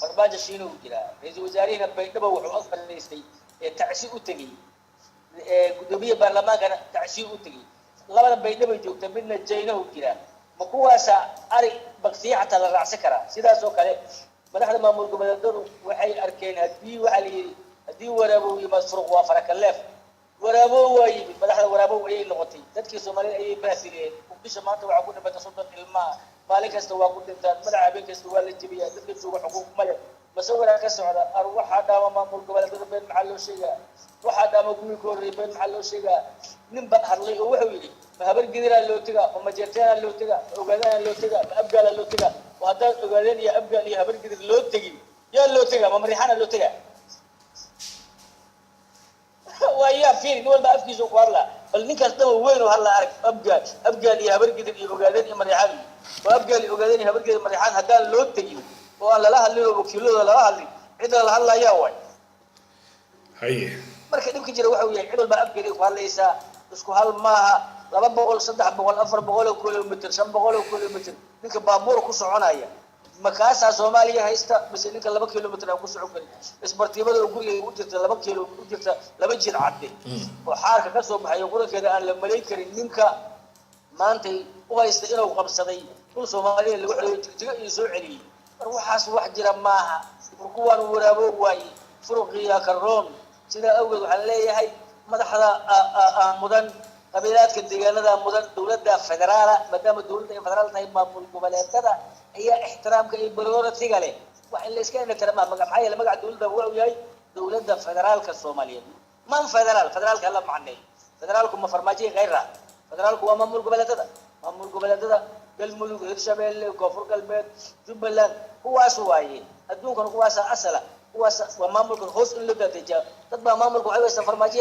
barbaajo shiino u jiraa ra'iisul wasaarihina baydhabo wuxuu aqbalaystay tacsi u tagay gudoomiye baarlamaankana tacsi u tagay labada baydhabo joogta midna jayna u jiraa ma kuwaasa ari bagsiya xataa la raacsan karaa sidaas oo kale madaxda maamul goboleedyadu waxay arkeen haddii waxaa la yidhi haddii waraabow iyo masruuq waa farakaleef waraabow waa yimid madaxda waraabow ayay noqotay dadkii soomaalida ayay baahiriyeen bisha maanta waxaa ku dhimatay 30 ilmaa maalin kasta waa ku dhintaan madaxa habeen kasta waa la jebiyaa dadka jooga xuquuq male masawira ka socda waxaa dhaama maamul goboleedyada been maxaa loo sheegaa waxaa dhaama kuwii ka horreeyay been maxaa loo sheegaa nin baa hadlay oo wuxuu yidhi ma habar gediraa loo tegaa ma majeerteena loo tegaa ma ogaadana loo tegaa ma abgaala loo tegaa oo haddaan ogaadeen iyo abgaal iyo habar gedir loo tegin yaa loo tegaa ma mariixana loo tegaa ويا فين نقول ما أفكي زوج والله النكاح ده وين وهلا أعرف أبقى لي هبرق دي وقادني مريحان وأبقى لي وقادني هبرق دي مريحان هذا لو تجي والله لا هاللي وكيلو ولا لا هاللي إذا هلا يا وين هي marka dhibka jira waxa uu yahay cidul baa afgeeday ku hadlaysa isku hal maaha 200 300 400 kilomitir 500 kilomitir ninka baabuur ku soconaya makaasa Soomaaliya haysta bas ninka 2 kilomitir ku socon kari isbartiibada guriga u jirta 2 kilomitir u jirta 2 jir cadde oo xaarka ka soo baxay qurankeeda aan la maleyn karin ninka maanta u haysta inuu qabsaday dhul Soomaaliya lagu xiriyo jigjiga iyo soo celiyay mar waxaas wax jira maaha kuwan waraabo waay furuqiya karoon sida awgeed waxaan leeyahay madaxda mudan qabiilaadka deegaanada mudan dawladda federaala maadaama dawladda federaal tahay maamul goboleedyada ayaa ixtiraamka iyo priority-ga leh wax in la iska indha kara maxaa yeelay magaca dawladda wuxuu yahay dawladda federaalka Soomaaliyeed man federaalka la macnay federaalku ma farmaajo غيرها federaalku waa maamul goboleedyada galmudug hirshabeelle koonfur galbeed jubbaland kuwaas waaye adduunkan kuwaas asala kuwaas waa maamulka hoos in la gadeeja dad baa maamulku waxay waysan farmaajo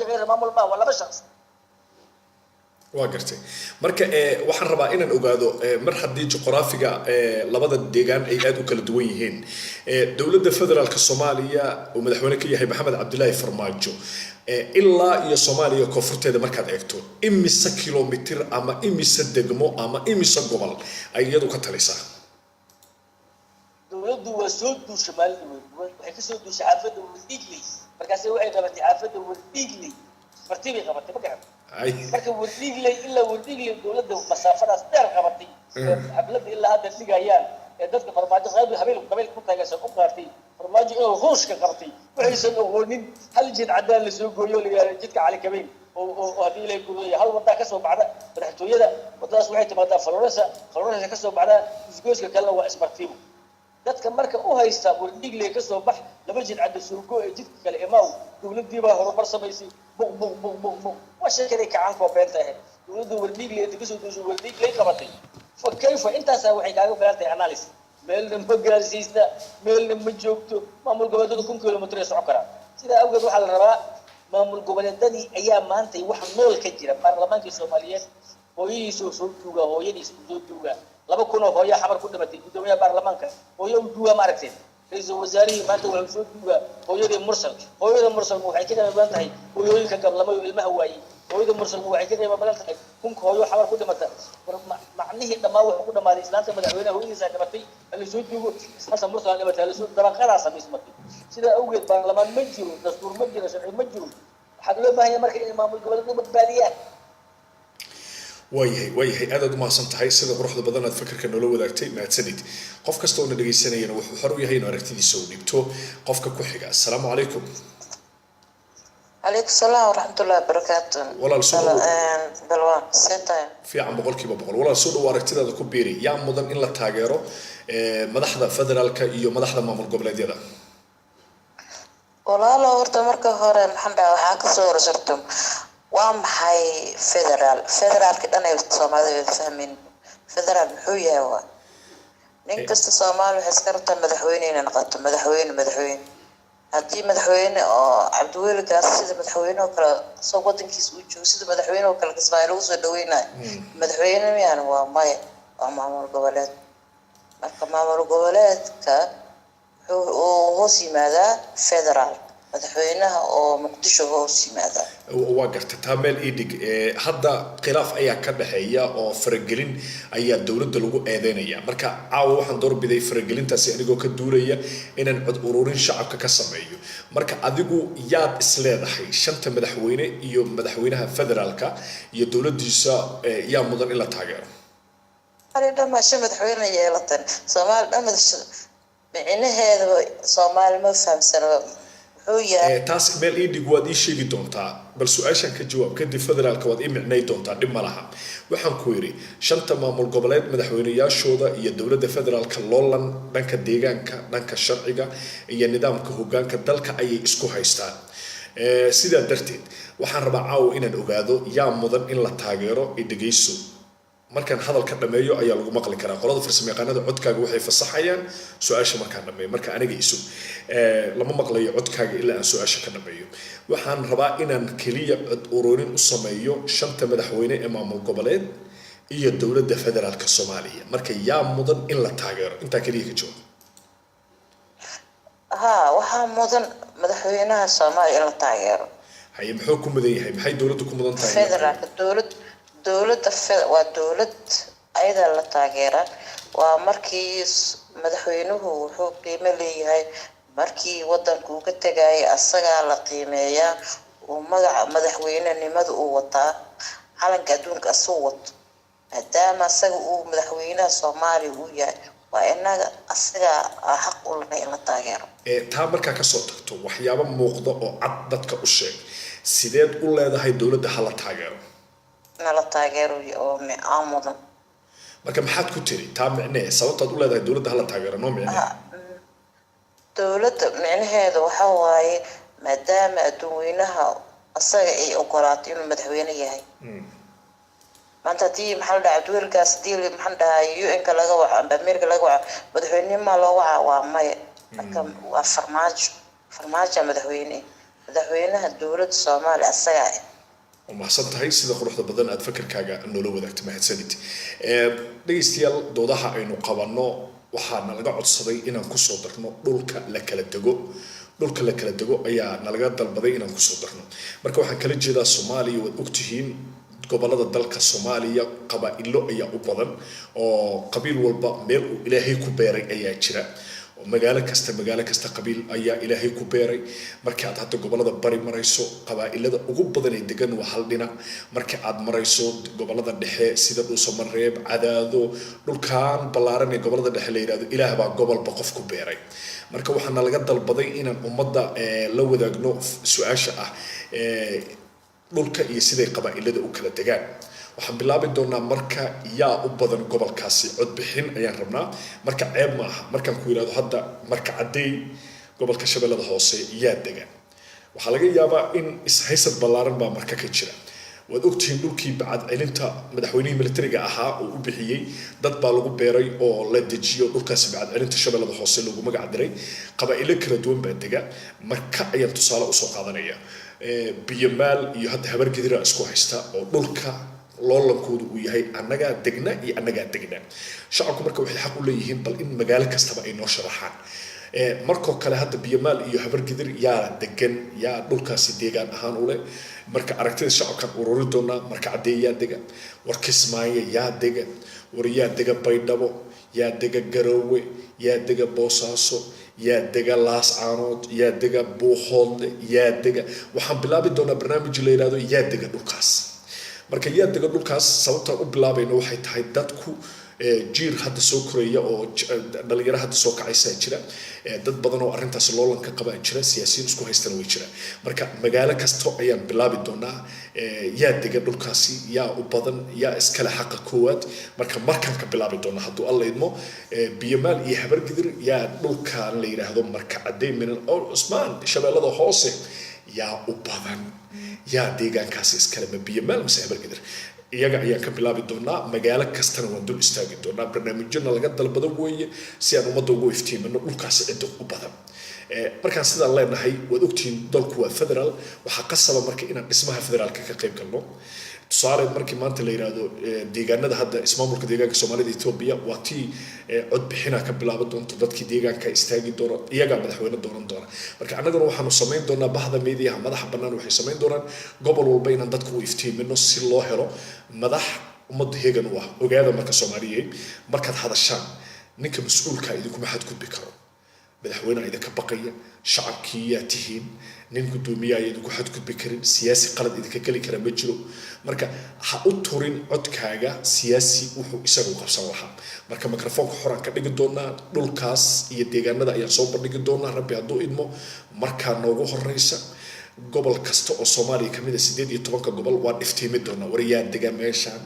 غير maamul baa wala shakhs waa gartay marka waxaan rabaa inaan ogaado mar haddii juqraafiga labada deegaan ay aad u kala duwan yihiin dawladda federaalka Soomaaliya oo madaxweyne ka yahay Maxamed Cabdullaahi Farmaajo ilaa iyo Soomaaliya koonfurteeda markaad eegto imisa kilomitir ama imisa degmo ama imisa gobol ay iyadu ka talisaa dawladdu waa soo duushay waxay ka soo duushay xaafadda Wardhiigley markaasay waxay qabatay xaafadda Wardhiigley martibi qabatay ma gacan marka Wardhiigley ilaa Wardhiigley dawladda masaafadaas dheer qabatay xafladda ilaa hadda dhigayaan dadka farmaajo habeen ku taagaysan u qaartay farmaajo inuu hooshka qabtay waxaysan oqoonin hal jid cadaan la soo gooyo la yiraahdo jidka Cali Kabeen oo hadii la guriyo hal wada ka soo baxda madaxtooyada wadadaas waxay timaadaa Florence ka soo baxda isgooska kale waa isbartiimo dadka marka u haysta Wardhiigley ka soo bax laba jid cad soo gooyo jidka kale imaaw dawladii baa horumar samaysay buq وشكرا كعان كوبنته ولد Wardhiigley inta kasoo duushay Wardhiigley qabatay فكيف انت waxay kaaga baartay analysis meelna ma gaarsiista meelna ma joogto maamul goboleedyadu 1 kilomitir socon kara sida awgeed waxa la rabaa maamul goboleedyadii ayaa maanta wax nool ka jira baarlamaanka Soomaaliyeed hooyadiisu soo duuga laba kun oo hooyo xabar ku dhimatay gudoomiyaha baarlamaanka hooyo u duuga ma aragteen ra'iisul wasaarihi maanta wuxuu soo duuga hooyada mursal waxay ka qaban tahay hooyooyinka gablamo ilmaha waayay hooyada mursal waxay ka qayb badan tahay kunka hooyo xabar ku dhimatay macnihi dhamaa wuxuu ku dhamaaday islaanta madaxweynaha hooyadiisa dhimatay la soo duugo islaanta mursal dhimatay la soo dabaqada sameysmatay sida awgeed baarlamaan ma jiro dastuur ma jiro sharci ma jiro waxa loo baahan yahay marka in maamul goboleedyadu badbaadiyaan waayahay aad ma santahay sida quruxda badan aad fikirka nolol wadaagtay maadsanid qof kasta oo dhageysanayna wuxuu xor u yahay inuu aragtidiisa u dhibto qofka ku xiga assalaamu calaykum عليكم السلام ورحمة الله وبركاته. والله السلام. بلوان سنتين. في عم بقول كيف بقول والله السلام واركتنا ذا كبيري يا مدن إلا تاجره مدحضة فدرالك إيو مدحضة مامور قبل هذا. والله لو ورت مركب هورن حمد وحاك صور صرتم وام حي فدرال كده أنا يفهم هذا يفهمين فدرال حوية هو. نكست الصومال وحسكرت مدحوينين نقطة مدحوين. haddii madaxweyne oo Cabdiweli gaas sida madaxweyne oo kale soo wadankiisa u joogo sida madaxweyne oo kale Kismaayo ugu soo dhaweynay madaxweyne miyaan waa maya waa maamul goboleed marka maamul goboleedka wuxuu hoos yimaadaa federaal madaxweynaha oo Muqdisho hoos yimaada waa gartay taameel idig hadda khilaaf ayaa ka dhaxeeya oo faragelin ayaa dawladda lagu eedeynaya marka caawa waxaan doorbiday faragelintaasi anigoo ka duulaya inaan cod ururin shacabka ka sameeyo marka adigu yaad isleedahay shanta madaxweyne iyo madaxweynaha federaalka iyo dawladdiisa yaa mudan in la taageero ma shan madaxweyne yeelatan Soomaali dhammaad micnaheedu Soomaali ma fahamsana muxuu yahay taas meel ii dhig waad ii sheegi doontaa bal su-aashan ka jawaab kadib federaalka waad ii micnay doontaa dhib ma laha waxaan ku yidhi shanta maamul goboleed madaxweynayaashooda iyo dowladda federaalka loolan dhanka deegaanka dhanka sharciga iyo nidaamka hoggaanka dalka ayay isku haystaan sidaa darteed waxaan rabaa caawa inaan ogaado yaa mudan in la taageero i dhegayso markaan hadalka dhameeyo ayaa lagu maqli karaa qolada farsamayaqaanada codkaaga waxay fasaxayaan su-aasha markaan dhameeyo marka aniga isu lama maqlayo codkaaga ilaa aan su-aasha ka dhameeyo waxaan rabaa inaan keliya cod ururin u sameeyo shanta madaxweyne ee maamul goboleed iyo dowladda federaalka soomaaliya marka yaa mudan in la taageero intaa keliya ka jawaab waxaa mudan madaxweynaha soomaaliya in la taageero haye muxuu ku mudan yahay maxay dowladdu ku mudan tahay federaalka dowladda waa dowlad ayada la taageera waa markii madaxweynuhu wuxuu qiimo leeyahay markii wadanku uu ka tegayay asagaa la qiimeeyaa uu magaca madaxweynenimada uu wataa calanka adduunka asuu wato maadaama asaga uu madaxweynaha soomaaliya uu yahay waa inaga asagaa xaq u leh in la taageero taa markaa kasoo tagto waxyaabo muuqda oo cad dadka u sheeg sideed u leedahay dowladda hala taageero nala taageero oo aan mudan marka maxaad ku tiri taa micnee sababtaad u leedahay dowladda hala taageero noo micnee dowladda micnaheeda waxa waaye maadaama adduunweynaha asaga ay ogolaatay inuu madaxweyne yahay maanta haddii maxaa la dhahaa cabdiwelgaas diil maxaa la dhahaa UN-ka laga waco amba Amerika laga waco madaxweynenima loo waca waa maya marka waa farmaajo madaxweynaha dowladda Soomaaliya asaga ومحسن تهي سيدا قروحda badan aad fakarkaaga noola wadaagto mahadsanid dhageystayaal doodaha aynu qabanno waxaa nalaga codsaday inaan ku soo darno dhulka la kala dego ayaa nalaga dalbaday inaan ku soo darno marka waxaan kala jeedaa Soomaaliya wad ogtihiin gobolada dalka Soomaaliya qabaa'ilo ayaa u badan oo qabiil walba meel uu Ilaahay ku beeray ayaa jira magaalo kasta qabiil ayaa Ilaahay ku beeray marka aad hadda gobolada bari marayso qabaa'ilada ugu badan ee degan waa hal dhinac marka aad marayso gobolada dhexe sida Dhuusamareeb Cadaado dhulkaan ballaaran ee gobolada dhexe la yiraahdo Ilaah baa gobolba qof ku beeray marka waxaan laga dalbaday inaan ummadda la wadaagno su'aasha ah dhulka iyo siday qabaa'ilada u kala degaan waxaan bilaabi doonaa marka yaa u badan gobolkaasi cod bixin ayaan rabnaa marka ceeb ma aha markaan ku yiraahdo hadda marka cadeey gobolka Shabeellada Hoose yaa degan waxaa laga yaabaa in ishaysad ballaaran baa marka ka jira waad ogtihiin dhulkii bacad celinta madaxweynihii militariga ahaa oo u bixiyay dad baa lagu beeray oo la dejiyo dhulkaasi bacad celinta Shabeellada Hoose lagu magac diray qabaa'ilo kala duwan baa dega marka ayaan tusaale u soo qaadanaya biyamaal iyo hadda habargidira isku haysta oo dhulka loolankoodu uu yahay annagaa degna iyo annagaa degna shacabku marka waxay xaq u leeyihiin bal in magaalo kastaba ay noo sharaxaan markoo kale hadda biyamaal iyo habargidir yaa degan yaa dhulkaasi deegaan ahaan u leh marka aragtida shacabkan ururi doonaa marka cadeey yaa dega war Kismaayo yaa dega war yaa dega Baydhabo yaa dega Garowe yaa dega Boosaaso yaa dega Laascaanood yaa dega Buuhoodle yaa dega waxaan bilaabi doonaa barnaamij la yiraahdo yaa dega dhulkaas marka yaa dega dhulkaas sababta u bilaabayno waxay tahay dadku jiir hadda soo koraya oo dhalinyaro hadda soo kacaysa jira dad badan oo arintaas loolanka qaba jira siyaasiyiin isku haystaan way jira marka magaalo kasto ayaan bilaabi doonaa yaa dega dhulkaasi yaa u badan yaa iskala xaq koowaad markaan ka bilaabi doonaa hadduu alla idmo biyamaal iyo habargidir yaa dhulkaan la yiraahdo marka cadeey min oo Usmaan Shabeellada Hoose yaa u badan yaa deegaankaasi iskala ma biyamaal mise habargidir iyaga ayaan ka bilaabi doonaa magaalo kastana waan dul istaagi doonaa barnaamijyada laga dalbado weeye si aan ummadda ugu iftiimino dhulkaasi cid u badan markaan sidaan leenahay waad ogtihiin dalku waa federaal waxaa qasaba marka inaan dhismaha federaalka ka qayb galno tusaale markii maanta la yiraahdo deegaanada hadda ismaamulka deegaanka Soomaalida Itoobiya waa tii cod bixina ka bilaaban doonto dadkii deegaanka istaagi doona iyaga madaxweyne dooran doona marka annaguna waxaanu sameyn doonaa bahda meediyaha madaxa bannaan waxay sameyn doonaan gobol walba inaan dadku u iftiimino si loo helo madax ummadda heegan u ah ogaada marka Soomaaliyeed markaad hadashaan ninka mas'uulka idinku maxad ku bikaro madaxweyne idinka baqaya shacabkii yaa tihiin nin gudoomiye ay idinku xadgudbi karin siyaasi qalad idinka geli kara ma jiro marka ha u turin codkaaga siyaasi wuxuu isagu qabsan lahaa marka mikrofoonka xoran ka dhigi doonaa dhulkaas iyo deegaanada ayaan soo bandhigi doonaa rabbi hadduu idmo markaa noogu horeysa gobol kasta oo Soomaaliya kamid ah 18 gobol waa dhiftiimi doona wariyaa degan meeshan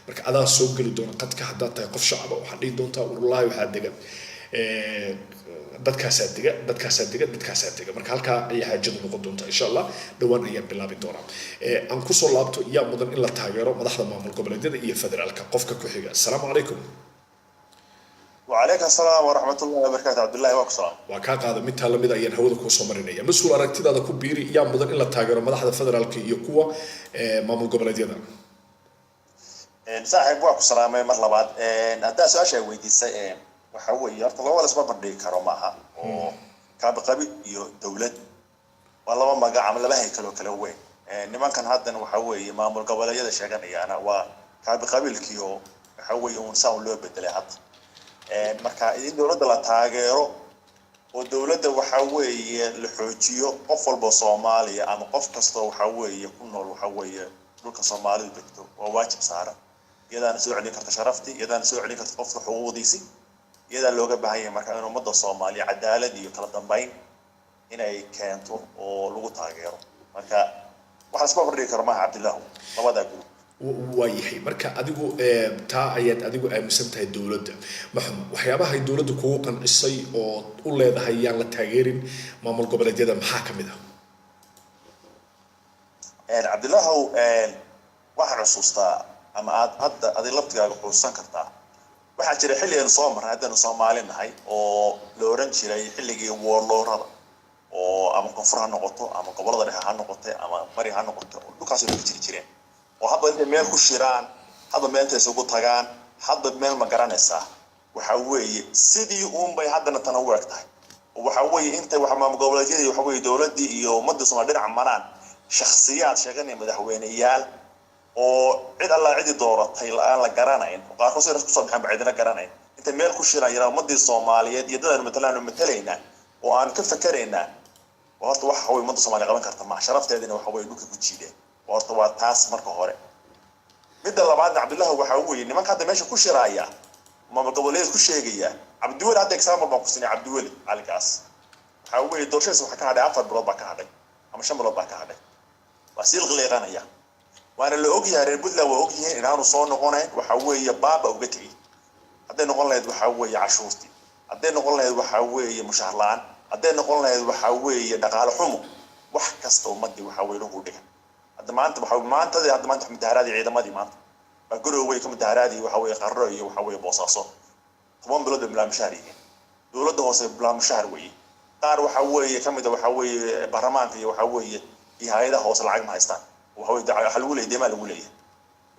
marka adaa soo gali doona qadka hadaa tahay qof shacab waxa dhigi doontaa wallahi waxa degan dadkaas adiga marka halka ay haajadu noqon doonta insha Allah dhawaan ayaan bilaabi doonaa aan ku soo laabto yaa mudan in la taageero madaxda maamul goboleedyada iyo federaalka qofka ku xiga assalaamu calaykum وعليكم السلام ورحمة الله وبركاته عبد الله وكسلام. وكاقا هذا متى لمدة أيان هودا كوسو مرينيا مسؤول أركتي هذا كبيري يا مدن إلا تاجر مدحض فدرالك يقوى مامل قبل دينا. صاحب وكسلام مرلبات هذا سؤال شيء ويدي وحوي يرتضى ولا سبب بدي كرمها وكاب قبي دولة والله ما قاعد عمل لها كلو كلوين نما كان هذا وحوي مامل قبل يدا شغني أنا وكاب قبيل كيو حوي ونساو له بدلات. marka in dawladda la taageero oo dawladda waxa weeye la xoojiyo qof walba Soomaaliya ama qof kasta waxa weeye ku nool waxa weeye dhulka Soomaalidu degto waa waajib saaran iyadana soo celin karta sharafti iyadana soo celin karta qofka xuquuqdiisa iyada looga baahan yahay marka in ummadda Soomaaliya cadaalad iyo kala dambeyn inay keento oo lagu taageero marka waxa isba fadhiyo karmaa Cabdillah labada group waayahay marka adigu taa ayaad adigu aaminsan tahay dawladda maxamed waxyaabaha ay dawladdu kugu qancisay oo u leedahay yaan la taageerin maamul goboleedyada maxaa kamid ah Cabdillah waxa xusuustaa ama aad hadda adii laftigaaga xusuusan kartaa waxa jira xilli aan soo marnay haddana Soomaali nahay oo la oran jiray xilligii warlorada oo ama koonfur ha noqoto ama gobolada dhexe ha noqoto ama bari ha noqoto dhulkaas oo jiri jireen وهذا أنت ميل كشيران هذا ميل تسوق تجان هذا ميل ما قرنسه وحوي سيدي بي هذا نتنوع كده وحوي أنت وحما مقابلتي وحوي دولتي يومد صمدين عمران شخصيات شغني مدحوينيال وعد الله عدي دورة هي الآن لقرنين وقارن صير خصوصا محمد عدنا قرنين أنت ميل كشيران يرى مدة الصومالية يدل مثلا مثلينا وأنا كيف فكرنا وهذا وحوي مدة الصومالية قبل كرت مع شرفت هذين وحوي لوك كوتشيده وارتوا تاس مركه هوري مد لبعض عبد الله waxa weeye nimanka hadda meesha ku shiraaya ma goboleed ku sheegaya Abdul hadda example baa ku sinay Abdul alkaas waxa weeye doorashada waxa ka hadhay 4 bilood baa ka hadhay ama 5 bilood baa ka hadhay wasiil qaleeqanaya waana la og yahay reer Puntland waa og yihiin inaanu soo noqonayn waxa weeye baaba uga tagay hadday noqon lahayd waxa weeye cashuurti hadday noqon lahayd waxa weeye mushahar la'aan hadday noqon lahayd waxa weeye dhaqaale xumo wax kasta oo madii waxa weeye lagu dhigay هذا ما أنت بحاول ما أنت هذا ما أنت مدهرادي عيدا ما دي ما أنت بقوله هو يكون مدهرادي وحوي قرري وحوي بوصاصه طبعا بلاد بلا مشاري دولته هو بلا مشاهر وي قار وحوي كم ده وحوي برمان في وحوي هذا هو العقد ما يستان وحوي حلوله دي ما الوليه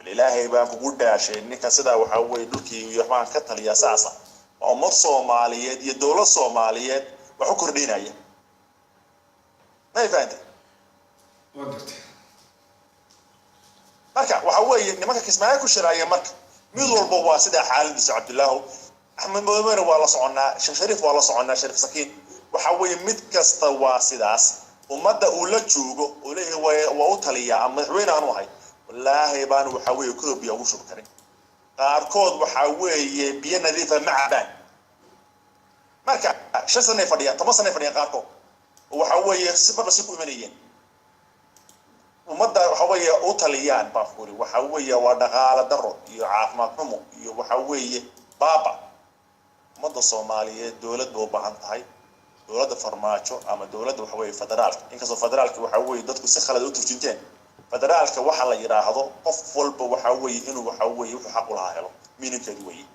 الإلهي بقى كقول ده شيء إنك سدا وحوي دوكي ويحمان كتر يا ساسا وأمر صوماليات يدولة صوماليات وحكر دينية ما يفهمت marka waxa weeye nimanka kismaayo ku shiraaya marka mid walba waa sida xaaladiisa Cabdillah Ahmed Mohamed waa la soconaa Shariif waa la soconaa Shariif Sakiin waxa weeye mid kasta waa sidaas umada uu la joogo oo leeyahay waa u taliya ama madaxweyne aanu ahay wallahi baan waxa weeye koobiya ugu shub karin qaarkood waxa weeye biyo nadiif ah macabaan marka 5 sano fadhiya 10 sano fadhiya qaarkood waxa weeye si marba si ku imanayeen umada waxa weeye u taliyaan baafuri waxa weeye waa dhaqaale daro iyo caafimaad xumo iyo waxa weeye baaba umada Soomaaliyeed dawlad buu baahan tahay dawladda farmaajo ama dawladda waxa weeye federaalka inkastoo federaalka waxa weeye dadku si khalad u turjinteen federaalka waxa la yiraahdo qof walba waxa weeye inuu waxa weeye wuxuu xaq u lahaa helo mininkeedu weeye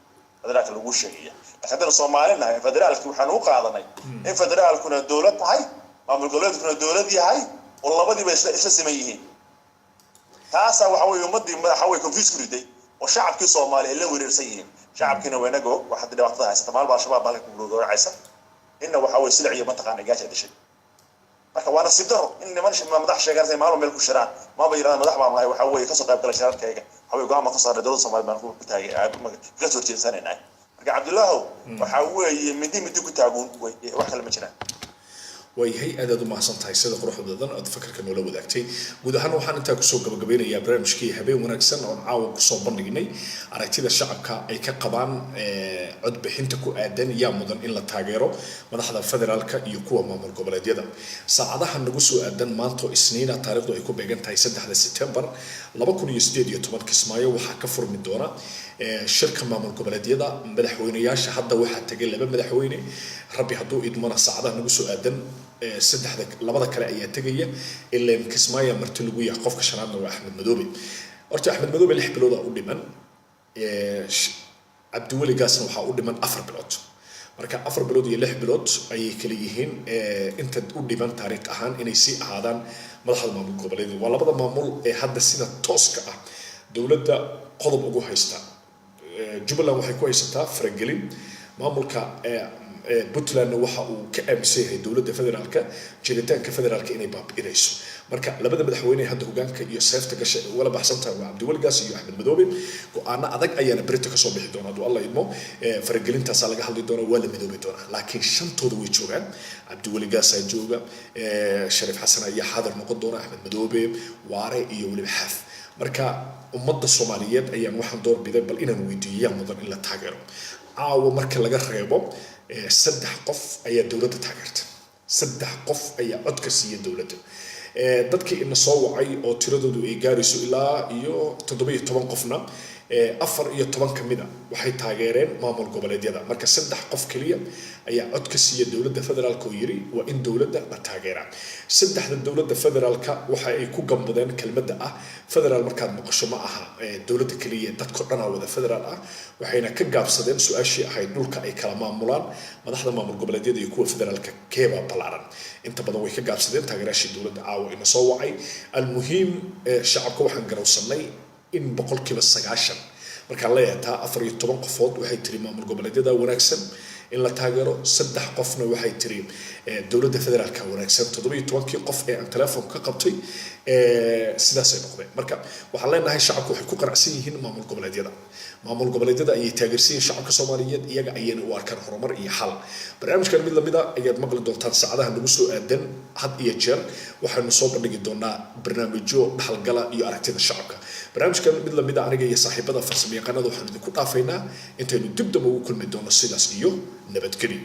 federaalka lagu sheegaya laakiin Soomaaliland federaalka waxaan u qaadanay in federaalkuna dawlad tahay maamul goboleedkuna dawlad yahay والله isla sameeyeen taasa waxa weeye ummadii madaxa way confuse kuriday oo shacabkii Soomaaliyeed la weerarsan yihiin shacabkina wanago waxa dhibaatada haysata maalba shabaab baa ku gurguraysa inna waxa weeye silciyo mataqaan gaasha dishay marka waana sidaro in niman madax sheegaysay maalmo meel ku shiraan ma bayiraan madax baan waxa weeye ka soo qayb galay shirarkayga waxa weeye go'aan ka saaray dawladda Soomaaliyeed baan ku taagay ka soo jeesanayna cabdullaahow waxaa weeye midi ku taagun wax kale ma jiraan ويهي أداة ما صنتها يصير قروح ضدنا أتفكر كأنه لو ذاكتي وده هنو حن أنت كسوق قبل يا برنامج كي هبي ونكسن أو عاو كسوق بنجني عرفتي ذا الشعب كأي كقبان عد بحنتكو آدن يا مدن إلا تاجرو ما نحضر فدرال كيكوا ما مر قبل يدا ساعدها هنجسوا آدن ما أنتو سنين تاريخ يكون بيجن تايسد هذا سبتمبر لما كون يستدي يتمر كسماية وحكفر من دونا شركة ما مر قبل يدا مدحويني ياش حدا واحد تجل بمدحويني ربي هدو إدمان ساعدها هنجسوا آدن saddexda labada kale ayaa tagaya ilaa Kismaayo marti lagu yahay qofka shanaadna waa Axmed Madoobe horta Axmed Madoobe 6 bilood u dhiman Cabdiwali Gaasna waxa u dhiman 4 bilood marka 4 bilood iyo 6 bilood ayay kala yihiin inta u dhiman taariikh ahaan inay si ahaadaan madaxda maamul goboleedyada waa labada maamul ee hadda sida tooska ah dawladda qodob ugu haysta Jubbaland waxay ku haysataa faragelin maamulka Puntland waxa uu ka aaminsan dawladda federaalka jiritaanka federaalka inay baabi'inayso marka labada madaxweyne hadda hogaanka iyo seefta gashay wala baxsanta waa Cabdiwali Gaas iyo Axmed Madoobe go'aana adag ayaana berito ka soo bixi doona haduu Allah idmo faragelintaas laga hadli doona waa la midoobi doona laakiin shantooda way joogaan Cabdiwali Gaas ay jooga Sharif Xasan ayaa xadar noqon doona Axmed Madoobe Waare iyo waliba Xaf marka ummadda Soomaaliyeed ayaan waxaan door biday bal inaan weydiiyo mudan in la taageero caawa marka laga reebo saddex qof ayaa dawladda taageerta saddex qof ayaa cod ka siiyay dawladda dadkii ina soo wacay oo tiradoodu ay gaarayso ilaa iyo 17 qofna 14 kamida waxay taageereen maamul goboleedyada marka saddex qof kaliya ayaa cod ka siiyay dawladda federaalka oo yiri waa in dawladda la taageeraa saddexda dawladda federaalka waxa ay ku gambadeen kelmadda ah federaal markaad maqasho ma aha dawladda kaliya dadka dhan wada federaal ah waxayna ka gaabsadeen su'aashii ahayd dhulka ay kala maamulaan madaxda maamul goboleedyada iyo kuwa federaalka keeba balaaran inta badan way ka gaabsadeen taageerashii dawladda caawa ina soo wacay almuhiim shacabka waxaan garowsanay in boqolkiiba 9 marka la yeetaa 14 qofood waxay tiri maamul goboleedyada wanaagsan in la taageero saddex qofna waxay tiri dawladda federaalka wanaagsan 17 qof ee aan telefoon ka qabtay sidaas ay noqdeen marka waxaan leenahay shacabku waxay ku qaracsan yihiin maamul goboleedyada ayay taageersiin shacabka Soomaaliyeed iyaga ayayna u arkaan horumar iyo xal barnaamijkan mid lamida ayaad maqli doontaan saacadaha nagu soo aadan had iyo jeer waxaanu soo bandhigi doonaa barnaamijyo dhaxalgala iyo aragtida shacabka barnaamijkan mid lamida aniga iyo saaxiibada farsamayaqaanada waxaan idinku dhaafaynaa intaynu dib daba ugu kulmi doono sidaas iyo nabadgelyo